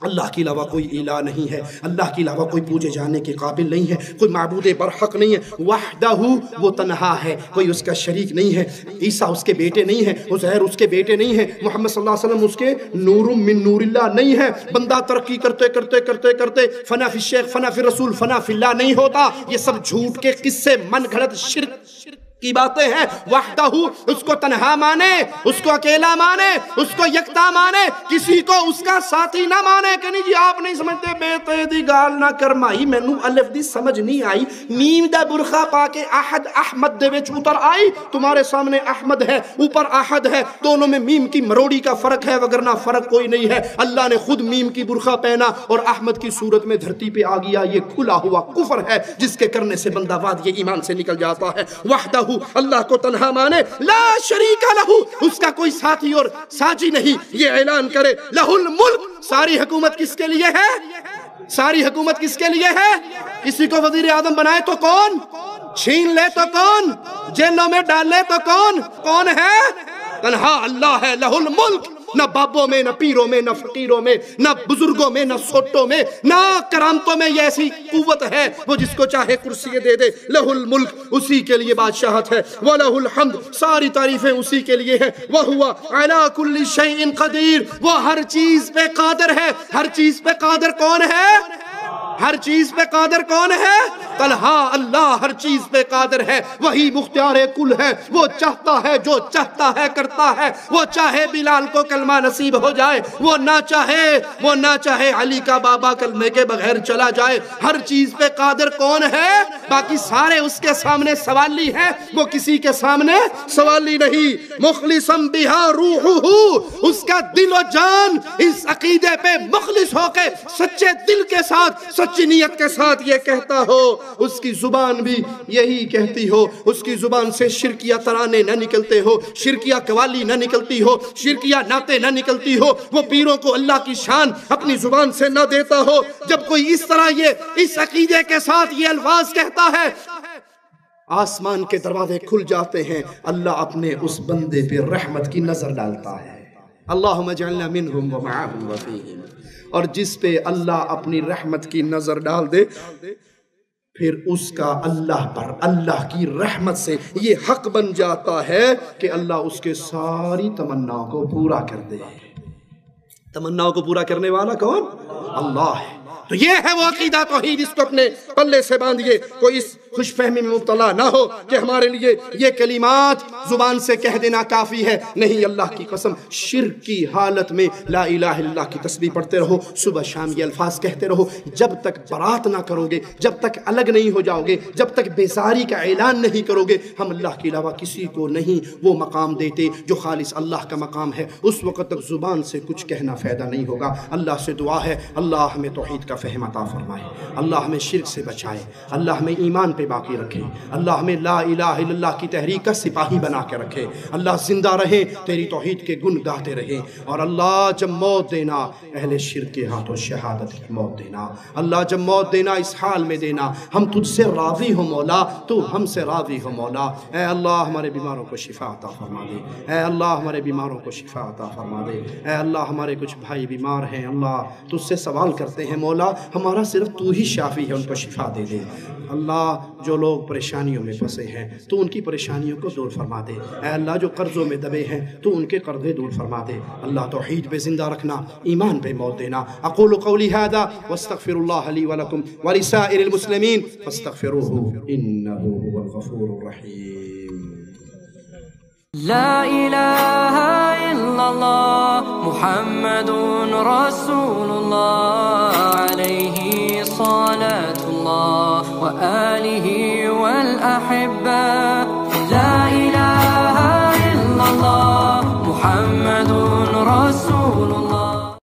اللہ کے علاوہ کوئی الہ نہیں ہے، اللہ کے علاوہ کوئی پوجے جانے کے قابل نہیں ہے، کوئی معبود برحق نہیں ہے، وحدہ وہ تنہا ہے، کوئی اس کا شریک نہیں ہے، عیسیٰ اس کے بیٹے نہیں ہے، عزیر اس کے بیٹے نہیں ہے، محمد صلی اللہ علیہ وسلم اس کے نور من نور اللہ نہیں ہے۔ بندہ ترقی کرتے فنا فی الشیخ فنا فی الرسول فنا فی اللہ نہیں ہوتا، یہ سب جھوٹ کے قصے، من گھڑت شرک کی باتیں ہیں۔ وحدہ اس کو تنہا مانے، اس کو اکیلا مانے، اس کو یکتا مانے، کسی کو اس کا ساتھی نہ مانے کہ نہیں جی آپ نہیں سمجھتے بے دی گال نہ کر مائی مینوں الف دی سمجھ نہیں آئی، میم دا برخا پا کے احد احمد دے وچ اتر آئی، تمہارے سامنے احمد ہے اوپر احد ہے، دونوں میں میم کی مروڑی کا فرق ہے وگرنہ فرق کوئی نہیں ہے۔ اللہ نے خود میم کی برخا پہنا اور احمد کی صورت میں دھرتی پہ آ گیا، یہ کھلا ہوا کفر ہے جس کے کرنے سے بندہ وادی ایمان سے نکل جاتا ہے۔ وحدہ اللہ کو تنہا مانے، لا شریک لہ اس کا کوئی ساتھی اور ساجی نہیں، یہ اعلان کرے لہ الملک، ساری حکومت کس کے لیے ہے؟ ساری حکومت کس کے لیے ہے؟ کسی کو وزیر اعظم بنائے تو کون؟ چھین لے تو کون؟ جیلوں میں ڈال لے تو کون ہے؟ تنہا اللہ ہے، لہ الملک، نہ بابوں میں، نہ پیروں میں، نہ فقیروں میں، نہ بزرگوں میں، نہ سوٹوں میں، نہ کرامتوں میں، یہ ایسی قوت ہے وہ جس کو چاہے کرسی دے دے۔ لہ الملک، اسی کے لیے بادشاہت ہے، وَلَهُ الْحَمْدُ، ساری تعریفیں اسی کے لیے ہیں، وَهُوَ عَلَى كُلِّ شَيْءٍ قَدِيرٌ، وہ ہر چیز پہ قادر ہے۔ ہر چیز پہ قادر کون ہے؟ ہر چیز پہ قادر کون ہے؟ تنہا اللہ ہر چیز پہ قادر ہے، وہی مختار کل ہے، وہ چاہتا ہے جو چاہتا ہے کرتا ہے، وہ چاہے بلال کو کلمہ نصیب ہو جائے، وہ نہ چاہے علی کا بابا کلمے کے بغیر چلا جائے۔ ہر چیز پہ قادر کون ہے؟ باقی سارے اس کے سامنے سوالی ہیں، وہ کسی کے سامنے سوالی نہیں۔ مخلصا بہا روحہ، اس کا دل و جان اس عقیدے پہ مخلص ہو کے سچے دل کے ساتھ سچی نیت کے ساتھ یہ کہتا ہو، اس کی زبان بھی یہی کہتی ہو، اس کی زبان سے شرکیہ ترانے نہ نکلتے ہو، شرکیہ قوالی نہ نکلتی ہو، شرکیہ نعتیں نہ نکلتی ہو، وہ پیروں کو اللہ کی شان اپنی زبان سے نہ دیتا ہو. جب کوئی اس طرح اس عقیدے کے ساتھ یہ الفاظ کہتا ہے، آسمان کے دروازے کھل جاتے ہیں، اللہ اپنے اس بندے پہ رحمت کی نظر ڈالتا ہے. اللہم اجعلنا منہم ومعہم وفیہم. اور جس پہ اللہ اپنی رحمت کی نظر ڈال دے، پھر اس کا اللہ پر اللہ کی رحمت سے یہ حق بن جاتا ہے کہ اللہ اس کے ساری تمناؤں کو پورا کر دے. تمناؤں کو پورا کرنے والا کون؟ اللہ ہے. تو یہ ہے وہ عقیدہ توحید، اس کو اپنے پلے سے باندھیے. کوئی اس خوش فہمی میں مبتلا نہ ہو کہ ہمارے لیے یہ کلمات زبان سے کہہ دینا کافی ہے. نہیں، اللہ کی قسم، شرک کی حالت میں لا الہ الا اللہ کی تسبیح پڑھتے رہو، صبح شام یہ الفاظ کہتے رہو. جب تک برات نہ کرو گے، جب تک الگ نہیں ہو جاؤ گے، جب تک بیزاری کا اعلان نہیں کرو گے، ہم اللہ کے علاوہ کسی کو نہیں وہ مقام دیتے جو خالص اللہ کا مقام ہے. اس وقت تک زبان سے کچھ کہنا فائدہ نہیں ہوگا. اللہ سے دعا ہے اللہ ہمیں توحید کا فہم عطا فرمائے، اللہ ہمیں شرک سے بچائے، اللہ ہمیں ایمان پہ باقی رکھے، اللہ ہمیں لا الہ الا اللہ کی تحریک کا سپاہی بنا کے رکھے. اللہ زندہ رہے، تیری توحید کے گن گاتے رہے. اور اللہ جب موت دینا اہل شرک کے ہاتھوں شہادت کی موت دینا. اللہ جب موت دینا اس حال میں دینا، ہم تجھ سے راضی ہو مولا، تو ہم سے راضی ہو مولا. اے اللہ ہمارے بیماروں کو شفا عطا فرما دے، اے اللہ ہمارے بیماروں کو شفا عطا فرما دے. اے اللہ ہمارے کچھ بھائی بیمار ہیں، اللہ تجھ سے سوال کرتے ہیں مولا، ہمارا صرف تو ہی شافی ہے، ان کو شفا دے دے. اللہ جو لوگ پریشانیوں میں پھنسے ہیں تو ان کی پریشانیوں کو دور فرما دے. اے اللہ جو قرضوں میں دبے ہیں تو ان کے قرضے دور فرما دے. اللہ توحید پہ زندہ رکھنا، ایمان پہ موت دینا. اقول قولی هذا واستغفر الله لي ولكم ولسائر المسلمين فاستغفروه انه هو الغفور الرحيم. لا إله إلا الله محمد رسول الله عليه صلاة الله وآله والأحبة. لا إله إلا الله محمد رسول الله